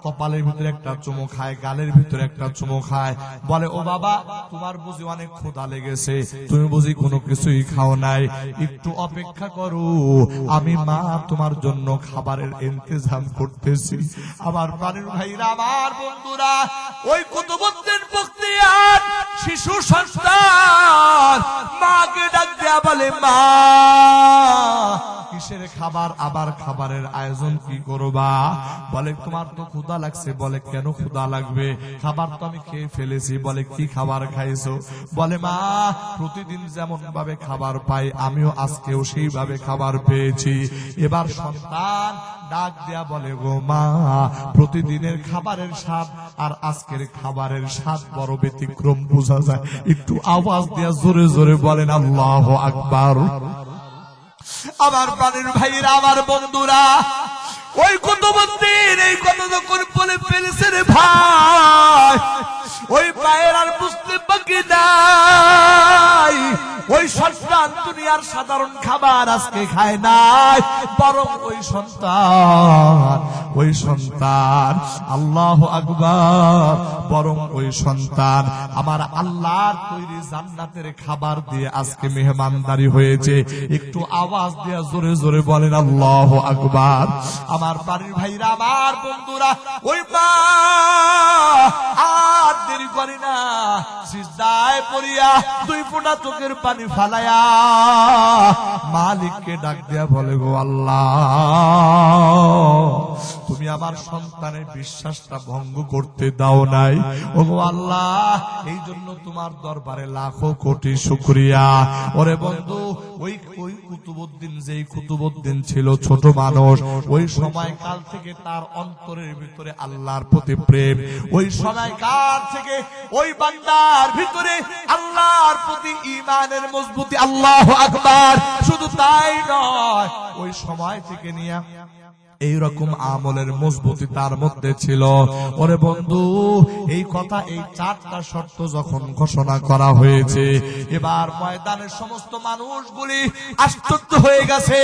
কপালের ভিতরে একটা চুমু খায়, গালের ভিতরে একটা চুমু খায়, বলে ও বাবা, তোমার বুঝি অনেক ক্ষুধা লেগেছে, তুমি বুঝি কোনো কিছুই খাও নাই, একটু অপেক্ষা করো, আমি মা তোমার জন্য খাবারের ইন্তজাম করতেছি। আমার প্রাণের ভাইরা, আমার বন্ধুরা, ওই কুতুবউদ্দিন বখতিয়ার শিশু সন্তান মাকে ডাক দেয়া বলে, মা কিসের খাবার, আবার খাবারের আয়োজন কি করবা? বলে তোমার তো ক্ষুধা লাগছে। বলে কেন ক্ষুধা লাগবে, খাবার তো আমি খেয়ে ফেলেছি। বলে কি খাবার খাইছো? বলে মা, প্রতিদিন যেমন ভাবে খাবার পাই আমিও আজকেও সেইভাবে খাবার পেয়েছি। এবার সন্তান ডাক দেয়া বলে, গো মা, প্রতিদিনের খাবারের স্বাদ আর আজকের খাবারের স্বাদ বড় ব্যতিক্রম বোঝা যায়। একটু আওয়াজ দেয়া জোরে জোরে বলেন আল্লাহু আকবার। আমার প্রাণের ভাইরা, আমার বন্ধুরা, ওই কুতুবউদ্দিন এই কথা যখন বলে ফেলেছে রে ভাই, ওই পায়ের আর বুঝতে বাকি নাই, ওই সন্তান দুনিয়ার সাধারণ খাবার আজকে খায় নাই, বরং ওই সন্তান আল্লাহু আকবার, বরং ওই সন্তান আমার আল্লাহর তৈরি জান্নাতের খাবার দিয়ে আজকে মেহমানদারি হয়েছে। একটু আওয়াজ দিয়ে জোরে জোরে বলেন আল্লাহু আকবার। আমার বাড়ির ভাইরা, আমার বন্ধুরা, ওই মা আর দেরি করে না, সিজদায় পড়িয়া দুই ফোঁটা চোখের পানি ফালায়া মালিককে ডাক দেয়া বলে, গো আল্লাহ, তুমি আমার সন্তানের বিশ্বাসটা ভঙ্গ করতে দাও নাই। ও গো আল্লাহ, এই জন্য তোমার দরবারে লাখো কোটি শুকরিয়া। ওরে বন্ধু, ওই কুতুবউদ্দিন, যেই কুতুবউদ্দিন ছিল ছোট মানুষ, ওই সময়কাল থেকে তার অন্তরের ভিতরে আল্লাহর প্রতি প্রেম, ওই সময়কাল থেকে ওই বান্দার ভিতরে আল্লাহর প্রতি ঈমানের মজবুতি। আল্লাহু আকবার। শুধু তাই নয়, ওই সময় থেকে নিয়ে এইরকম আমলের মজবুতি তার মধ্যে ছিল। ওরে বন্ধু, এই কথা, এই চারটা শর্ত যখন ঘোষণা করা হয়েছে, এবার ময়দানের সমস্ত মানুষগুলি আশ্চর্য হয়ে গেছে।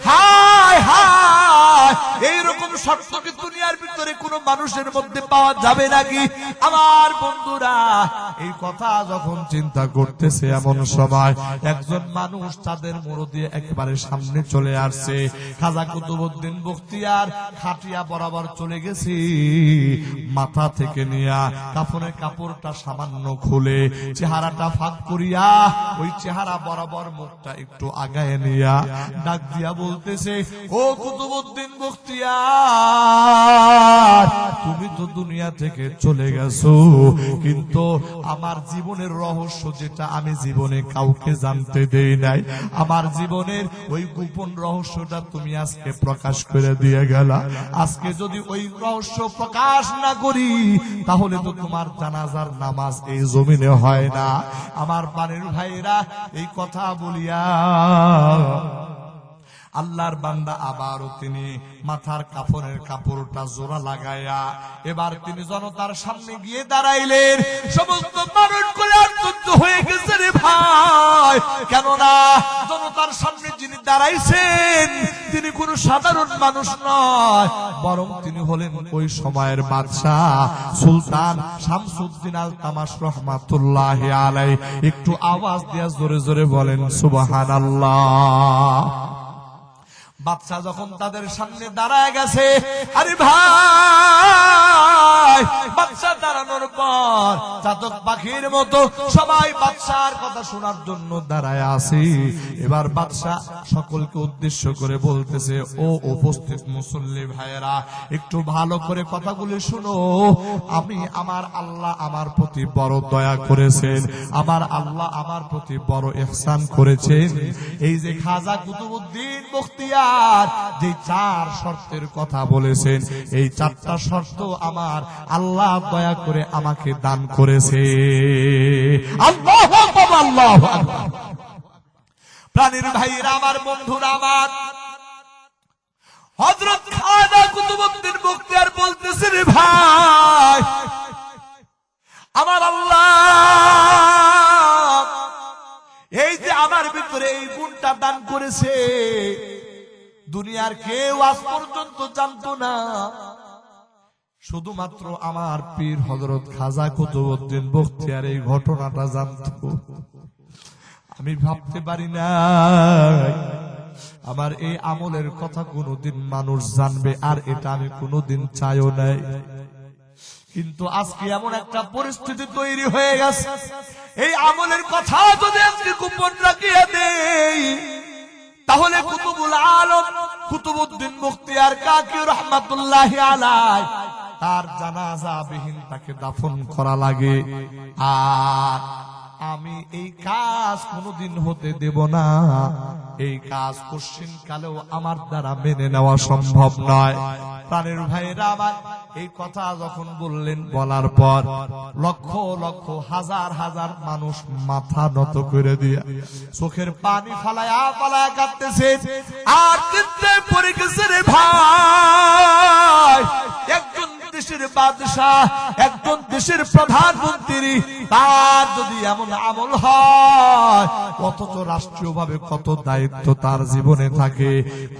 হায় হায়, এইরকম শর্ত কি দুনিয়ার ভিতরে কোনো মানুষের মধ্যে পাওয়া যাবে নাকি? আমার বন্ধুরা, এই কথা যখন চিন্তা করতেছে, এমন সময় একজন মানুষ তাদের মোড় দিয়ে একেবারে সামনে চলে আসছে। খাজা কুতুবউদ্দিন বখতিয়ার খাটিয়া বরাবর চলে গেছি, মাথা থেকে নিয়া কাফনের কাপড়টা সামান্য খুলে চেহারাটা ফাঁক করিয়া ওই চেহারা বরাবর মুখটা একটু আগায় নিয়া ডাক দিয়া বলতেছে, ও কুতুবউদ্দিন বখতিয়ার, তুমি তো দুনিয়া থেকে চলে গেছো, কিন্তু আমার জীবনের রহস্য, যেটা আমি জীবনে কাউকে জানতে দেই নাই, আমার জীবনের ওই গোপন রহস্যটা তুমি আজকে প্রকাশ করে দিয়ে গেলা। আজকে যদি ওই রহস্য প্রকাশ না করি, তাহলে তো তোমার জানাজার নামাজ এই জমিনে হয় না। আমার প্রাণের ভাইরা, এই কথা বলিয়া আল্লাহর বান্দা আবারও তিনি মাথার কাফনের কাপড়টা জোড়া লাগাইয়া এবার তিনি জনতার সামনে গিয়ে দাঁড়াইলেন। সমস্ত মানুষ করে আশ্চর্য হয়ে গেছে রে ভাই, কেননা জনতার সামনে যিনি দাঁড়াইছেন তিনি কোন সাধারণ মানুষ নয়, বরং তিনি হলেন ওই সময়ের বাদশাহ সুলতান শামসুদ্দিন আল তামাশ রহমাতুল্লাহি আলাইহি। একটু আওয়াজ দিয়া জোরে জোরে বলেন সুবহানাল্লাহ। বাদশা যখন তাদের সামনে দাঁড়ায় গেছে, আরে ভাই, বাদশা দাঁড়ানোর পর চাতক পাখির মতো সবাই বাদশার কথা শোনার জন্য দাঁড়ায় আছে। এবার বাদশা সকলকে উদ্দেশ্য করে বলতেছে, ও উপস্থিত মুসল্লি ভাইয়েরা, একটু ভালো করে কথাগুলি শুনো। আমি, আমার আল্লাহ আমার প্রতি বড় দয়া করেছেন, আমার আল্লাহ আমার প্রতি বড় ইহসান করেছেন। এই যে খাজা কুতুবউদ্দিন বখতিয়ার যে চার শর্তের কথা বলেছেন, এই চারটা শর্ত আমার আল্লাহ দয়া করে আমাকে দান করেছে। আল্লাহু আকবার, আল্লাহু আকবার। প্রাণীর ভাইরা আমার, বন্ধুরা আমার, হযরত খাজা কুতুবউদ্দিন বখতিয়ার বলতেছে, রে ভাই আমার আল্লাহ এই যে আমার ভিতরে এই গুণটা দান করেছে, দুনিয়ার কেউ আজ পর্যন্ত জানতো না, শুধুমাত্র আমার পীর হযরত খাজা কুতুবউদ্দিন বখতিয়ার এই ঘটনাটা জানতো। আমি ভাবতে পারি না আমার এই আমলের কথা কোনোদিন মানুষ জানবে, আর এটা আমি কোনোদিন চাইও নাই। কিন্তু আজকে এমন একটা পরিস্থিতি তৈরি হয়ে গেছে, এই আমলের কথা যদি আজকে গোপন রাখিয়ে দেই, তাহলে কুতুবুল আলম কুতুবউদ্দিন বখতিয়ার কাকি রহমাতুল্লাহি আলাইহি তার জানাজা বিহীন তাকে দাফন করা লাগে। আর আমি এই কাজ কোনোদিন হতে দেব না, এই কাজ কোশ্চিন কালেও আমার দ্বারা মেনে নেওয়া সম্ভব নয়। প্রাণের ভাইরা আমার, এই কথা যখন বললেন, বলার পর লক্ষ লক্ষ হাজার হাজার মানুষ মাথা নত করে দিয়া চোখের পানি ফালায়া ফালায়া কাঁদতেছে, আর চিন্তে পড়ে গেছে, রে ভাই একজন দেশের বাদশাহ, একজন দেশের প্রধানমন্ত্রী, তার যদি এমন আমল হয়, অথচ রাষ্ট্রীয় ভাবে কত দায়িত্ব তার জীবনে থাকে,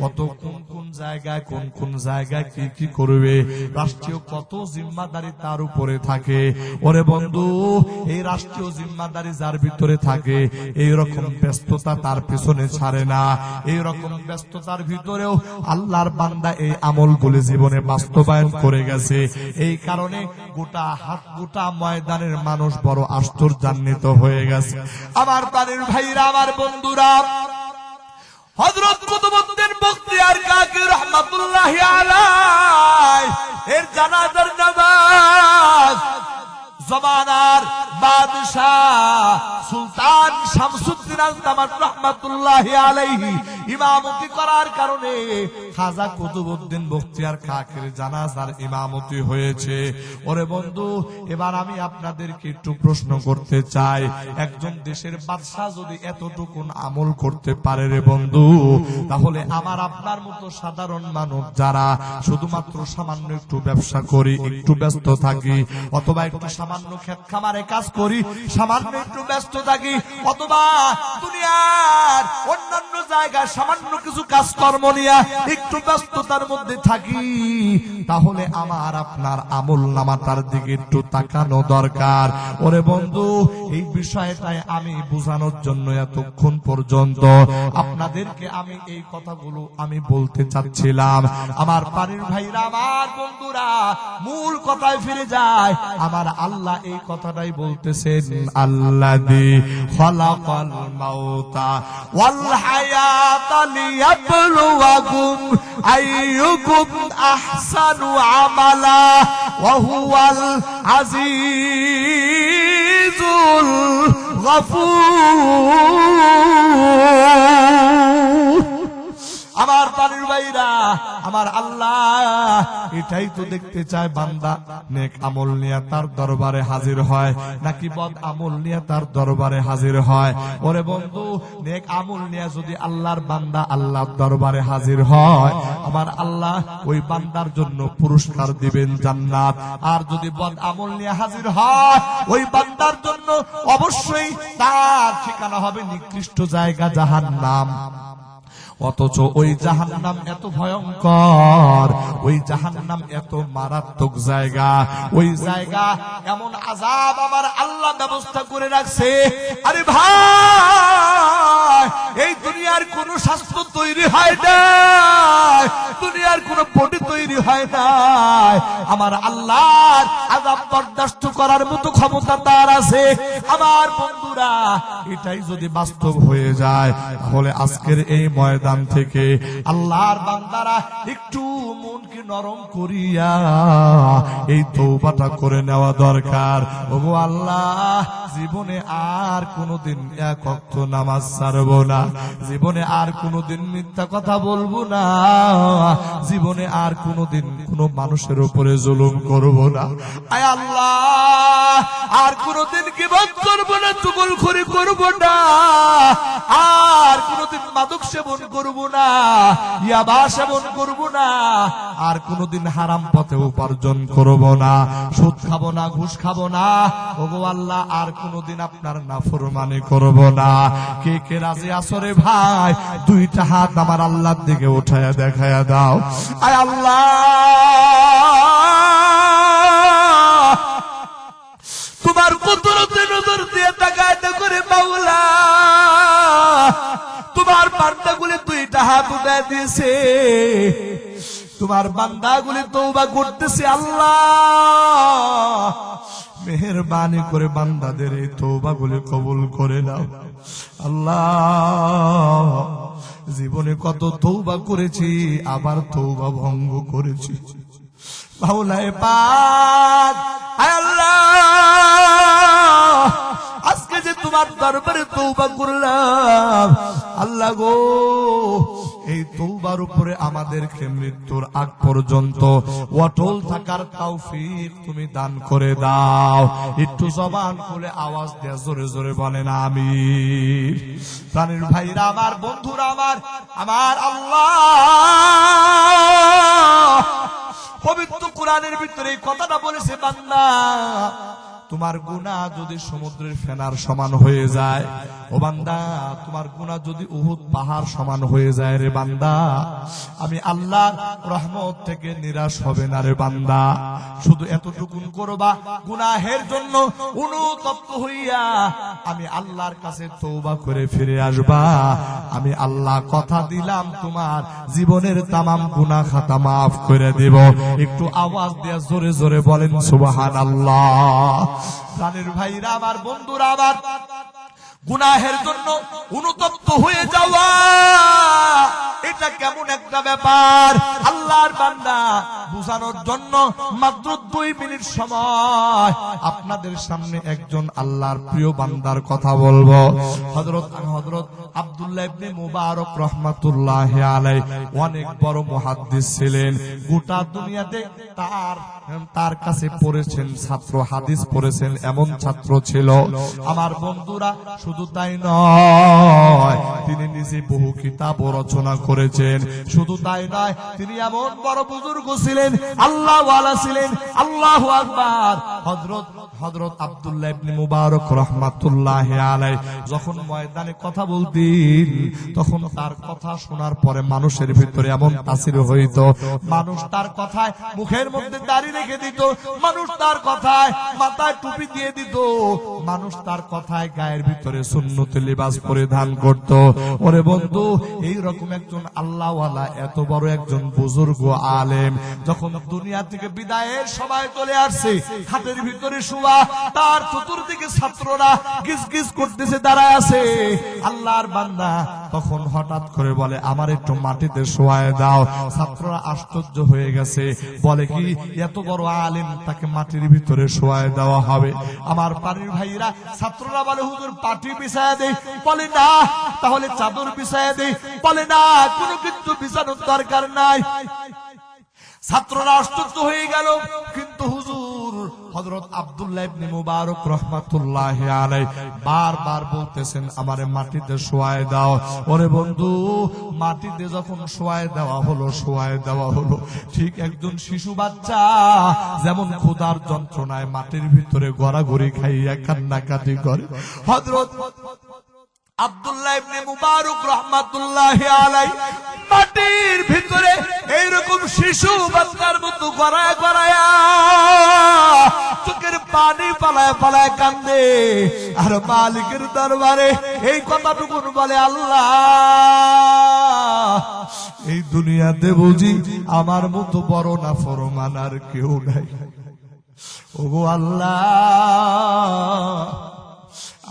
কত কোন কোন জায়গায় কোন কোন জায়গায় কি কি করবে, রাষ্ট্রীয় কত জিম্মাদারি তার উপরে থাকে। ওরে বন্ধু, এই রাষ্ট্রীয় জিম্মাদারি যার ভিতরে থাকে, এই রকম ব্যস্ততা তার পিছনে ছাড়ে না। এই রকম ব্যস্ততার ভিতরেও আল্লাহর বান্দা এই আমলগুলি জীবনে বাস্তবায়ন করে গেছে। এই কারণে গোটা ময়দানের মানুষ বড় আশ্চর্যান্বিত হয়ে গেছে। আমার প্রাণের ভাইরা, আমার বন্ধুরা, হযরত কুতুবউদ্দিন বখতিয়ার কাকি রহমাতুল্লাহি আলাইহি এর জানাজার নামাজ জমানার বাদশাহ সুলতান শামসুদ্দিন আল-তামার রহমাতুল্লাহি আলাইহি ইমামতি করার কারণে খাজা কুতুবউদ্দিন বখতিয়ার কাকির জানাজার ইমামতি হয়েছে। ওরে বন্ধু, এবার আমি আপনাদেরকে একটু প্রশ্ন করতে চাই, একজন দেশের বাদশাহ যদি এতটুকুন আমল করতে পারে রে বন্ধু, তাহলে আমার আপনার মতো সাধারণ মানুষ যারা শুধুমাত্র সামান্য একটু ব্যবসা করি, একটু ব্যস্ত থাকি, অথবা একটু সামান্য ক্ষেত খামারে কাজ করি, সামান্য একটু ব্যস্ত থাকি, অথবা দুনিয়ার অন্যান্য জায়গায় সামান্য কিছু কাজকর্ম নিয়ে একটু ব্যস্ততার মধ্যে থাকি, তাহলে আমার আপনার আমল নামাটার দিকে একটু তাকানো দরকার। ওরে বন্ধু, এই বিষয়টাই আমি বোঝানোর জন্য এতক্ষণ পর্যন্ত আপনাদেরকে আমি এই কথাগুলো আমি বলতে চাচ্ছিলাম। আমার বাড়ির ভাইরা, আমার বন্ধুরা, মূল কথায় ফিরে যায়। আমার আল্লাহ এই কথাটাই বলতেছেন, আল্লাযী খালাকাল মাউতা ওয়াল হায়াতা লিয়াবলুয়াকুম আইয়ুকুম আহসানু আমালা ওয়া হুয়াল আজিজুল গফুর। আমার বাড়ির ভাইরা, আমার আল্লাহ এটাই তো দেখতে চায়, বান্দা নেক আমল নিয়ে তার দরবারে হাজির হয় নাকি বদ আমল নিয়ে তার দরবারে হাজির হয়। ওরে বন্ধু, নেক আমল নিয়ে যদি আল্লাহর বান্দা আল্লাহর দরবারে হাজির হয়, আমার আল্লাহ ওই বান্দার জন্য পুরস্কার দিবেন জান্নাত। আর যদি বদ আমল নিয়ে হাজির হয়, ওই বান্দার জন্য অবশ্যই তার ঠিকানা হবে নিকৃষ্ট জায়গা, জাহান্নাম। অথচ ওই জাহান্নাম এত ভয়ঙ্কর, ওই জাহান্নাম এত মারাত্মক জায়গা, ওই জায়গা এমন আযাব আমার আল্লাহ ব্যবস্থা করে রাখছে। আরে ভাই, এই দুনিয়ার কোন শাস্ত্র তৈরি হয় নাই, দুনিয়ার কোন বডি তৈরি হয় নাই, আমার আল্লাহর আযাব বরদাস্ত করার মতো ক্ষমতা তার আছে। আমার বন্ধুরা, এটাই যদি বাস্তব হয়ে যায়, তাহলে আজকের এই ময়দান থেকে আল্লাহর বান্দারা একটু মনকে নরম করিয়া এই তওবাটা করে নেওয়া দরকার। ওগো আল্লাহ, জীবনে আর কোনোদিন এক ওয়াক্ত নামাজ ছাড়বো না, জীবনে আর কোনোদিন মিথ্যা কথা বলবো না, জীবনে আর কোনোদিন কোনো মানুষের উপরে জুলুম করব না। আয় আল্লাহ, আর কোনোদিন গীবত করবো না, চুগলখড়ি করবো না, আর কোনদিন মাদক সেবন করবো না, ইয়াবা সেবন করবো না, আর কোনদিন হারাম পথে উপার্জন করবো না, সুদ খাবো না, ঘুষ খাবো না, ওগো আল্লাহ আর কোনদিন আপনার নাফরমানি করবো না। কে কে রাজি আছো রে ভাই? দুইটা হাত আমার আল্লাহর দিকে উঠায়া দেখায়া দাও। আয় আল্লাহ, তোমার কুদরতে নজর দিয়ে তাকায় করে মাওলা, তোমার বান্দাগুলি দুইটা হাত উঠায় দিয়েছে, তোমার বান্দাগুলি তওবা করতেছে। আল্লাহ মেহেরবানি করে বান্দাদের এই তওবাগুলি কবুল করে নাও। আল্লাহ জীবনে কত তওবা করেছি, আবার তওবা ভঙ্গ করেছি। মাওলায়ে পাক, আয় আল্লাহ আজকে যে তোমার দরবারে তওবা করলাম, আল্লাহ গো এই তওবার উপরে আমাদেরকে মৃত্যুর আগ পর্যন্ত অটল থাকার তৌফিক তুমি দান করে দাও। একটু জবান খুলে আওয়াজ দিয়ে জোরে জোরে বলেন আমিন। প্রাণের ভাইরা আমার, বন্ধুরা আমার, আমার আল্লাহ পবিত্র কোরআনের ভিতরে এই কথাটা বলেছে, বান্দা তোমার গুনাহ যদি সমুদ্রের ফেনার সমান হয়ে যায়, ও বান্দা তোমার গুনাহ যদি উহুদ পাহাড় সমান হয়ে যায় রে বান্দা, আমি আল্লাহর রহমত থেকে নিরাশ হবে না রে বান্দা। শুধু এতটুকুন করবা, গুনাহের জন্য অনুতপ্ত হইয়া আমি আল্লাহর কাছে তওবা করে ফিরে আসবা। আমি আল্লাহ কথা দিলাম তোমার জীবনের তামাম গুনাহ খাতা মাফ করে দেব। একটু আওয়াজ দিয়ে জোরে জোরে বলেন সুবহানাল্লাহ। প্রাণের ভাইরা আমার, বন্ধুরা আমার, গুনাহের জন্য অনুতপ্ত হয়ে যাওয়া এটা কেমন একটা ব্যাপার? আল্লাহর বান্দা বুঝানোর জন্য মাত্র 2 মিনিট সময় আপনাদের সামনে একজন আল্লাহর প্রিয় বান্দার কথা বলবো। হযরত আব্দুল্লাহ ইবনে মুবারক রাহমাতুল্লাহি আলাইহি অনেক বড় মুহাদ্দিস ছিলেন। গোটা দুনিয়াতে তার কাছে পড়েছেন ছাত্র, হাদিস পড়েছেন এমন ছাত্র ছিল। আমার বন্ধুরা, শুধু তাই নয়, তিনি নিজে বহু কিতাব রচনা করেছেন। শুধু তাই নয়, তিনি এমন বড় বুজুর্গ ছিলেন, আল্লাহ ওয়ালা ছিলেন। আল্লাহু আকবার। হযরত আব্দুল্লাহ ইবনে মুবারক রাহমাতুল্লাহি আলাইহি যখন ময়দানে কথা বলতেন, তখন তার কথা শোনার পরে মানুষের ভিতরে এমন তাসির হইতো, মানুষ তার কথায় মুখের মধ্যে দাড়ি রেখে দিত, মানুষ তার কথায় মাথায় টুপি দিয়ে দিত, মানুষ তার কথায় গায়ের ভিতরে সুন্নতি লিবাস পরিধান করত। ওরে বন্ধু, এই রকম একজন আল্লাহওয়ালা, এত বড় একজন বুজুর্গ আলেম যখন দুনিয়া থেকে বিদায়ের সময় চলে আসছে, হাতের ভিতরে শোয়া, তার চতুর্দিকে ছাত্ররা গিজ গিজ করতেছে, দাঁড়ায় আছে। আল্লাহর বান্দা তখন হঠাৎ করে বলে, আমার একটু মাটিতে শোয়ায় দাও। ছাত্ররা আশ্চর্য হয়ে গেছে, বলে কি এত বড় আলেম, তাকে মাটির ভিতরে শোয়ায় দেওয়া হবে? আমার বাড়ির ভাইরা, ছাত্ররা বলে হুজুর পাটি বিছায়া দেই, বলে না তাহলে চাদর বিছায়া দেই, বলে না কোনো কিছু বিছানোর দরকার নাই। ছাত্ররা আশ্চর্য হয়ে গেল, কিন্তু হুজুর হযরত আব্দুল্লাহ ইবনে মুবারক রাহমাতুল্লাহি আলাইহি বারবার বলতেছেন, আমারে মাটিতে শোয়ায় দাও। ওরে বন্ধু, মাটিতে যখন শোয়ায় দেওয়া হলো, ঠিক একজন শিশু বাচ্চা যেমন ক্ষুধার যন্ত্রণায় মাটির ভিতরে গড়াগড়ি খাইয়া কান্নাকাটি করে, হযরত আব্দুল্লাহ ইবনে মুবারক রাহমাতুল্লাহি আলাইহি মাটির ভিতরে এইরকম শিশু বাচ্চার মতো গড়ায় গড়ায়া চোখের পানি পালায় পালায় কান্দে, আর মালিকের দরবারে এই কথাটুকু বলে, আল্লাহ এই দুনিয়াতে বুঝি আমার মতো বড় নাফরমান আর কেউ নাই। ওগো আল্লাহ,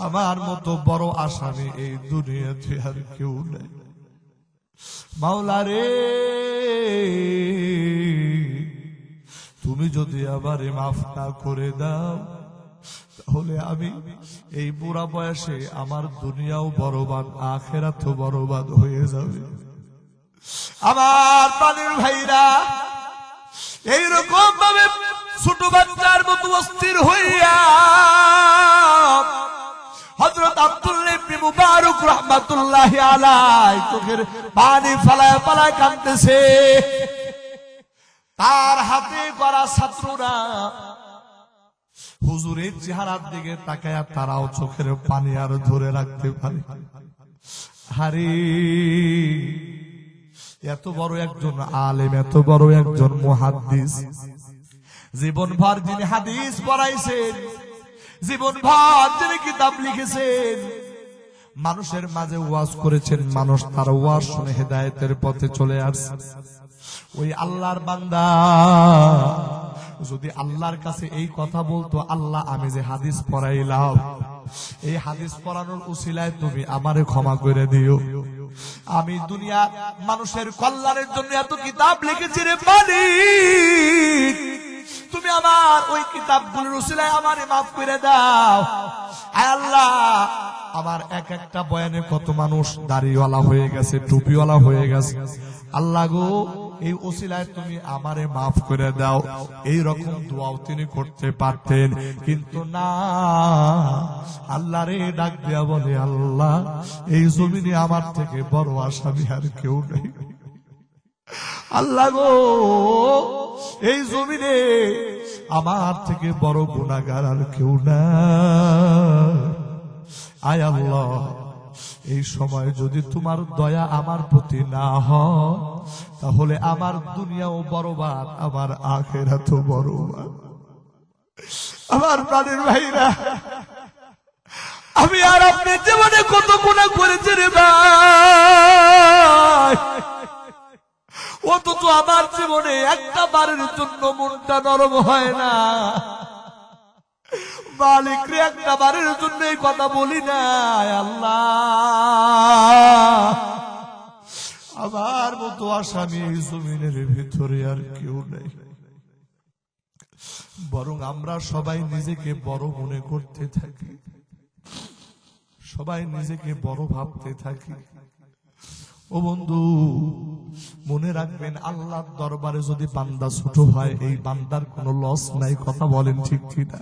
আমার মতো বড় আসামি এই দুনিয়াতে আর কেউ নাই। মাওলা রে, তুমি যদি আমারে মাফ না করে দাও, তাহলে আমি এই বুড়া বয়সে আমার দুনিয়াও বরবাদ, আখিরাতও বরবাদ হয়ে যাবে। আমার প্রাণের ভাইরা, এইরকম ভাবে ছোট বাচ্চার মতো অস্থির হইয়া হযরত আব্দুল্লাহ ইবনে মুবারক রাহমাতুল্লাহি আলাইহি চোখের পানি ফলায় ফলায় কাঁদতেছে। তার হাতে করা ছাত্ররা হুজুরের চেহারার দিকে তাকায়া তারাও চোখের পানি আর ধরে রাখতে পারে। আরে এত বড় একজন আলেম, এত বড় একজন মুহাদ্দিস, জীবনভর যিনি হাদিস পড়াইছেন, জীবনভর যিনি কিতাব লিখেছেন, মানুষের মাঝে ওয়াজ করেছেন, মানুষ তার ওয়াজ শুনে হেদায়েতের পথে চলে আসছে। ওই আল্লাহর বান্দা যদি আল্লাহর কাছে এই কথা বলতো, আল্লাহ আমি যে হাদিস পড়াইলাম, এই হাদিস পড়ানোর উসিলায় তুমি আমারে ক্ষমা করে দিও। আমি দুনিয়া মানুষের কল্যাণের জন্য এত কিতাব লিখেছি রে মালিক, তুমি আমার ওই কিতাবগুলোর উসিলায় আমারে মাফ করে দাও। আয় আল্লাহ, আমার এক একটা বয়ানে কত মানুষ দাড়িওয়ালা হয়ে গেছে, টুপিওয়ালা হয়ে গেছে। আল্লাহ গো, এই ওসিলায় তুমি আমারে মাফ করে দাও। এই রকম দোয়াও তিনি করতে পারতেন, কিন্তু না, আল্লাহরে ডাক দেয়া বলে, আল্লাহ এই জমিনে আমার থেকে বড় আসামি আর কেউ নেই। আল্লাহ গো, এই জমিনে আমার থেকে বড় গুনাহগার আর কেউ না। আয় আল্লাহ, এই সময় যদি তোমার দয়া আমার প্রতি না হয়, তাহলে আমার দুনিয়াও বরবাদ, আমার আখিরাতও বরবাদ। আমার প্রাণের ভাইরা, আমি আর আপনি জীবনে কত গুনাহ করেছি রে ভাই, অথচ আমার জীবনে একটা বারের জন্য মনটা নরম হয় না। মালিক রে, একটা বারের জন্য এই কথা বলি না, আল্লাহ আমার মতো আসামি এই জমিনের ভিতরে আর কেউ নেই। বরং আমরা সবাই নিজেকে বড় মনে করতে থাকি, সবাই নিজেকে বড় ভাবতে থাকি। ও বন্ধু, মনে রাখবেন, আল্লাহর দরবারে যদি বান্দা ছোট হয়, এই বান্দার কোনো লস নাই। কথা বলেন ঠিক কিনা?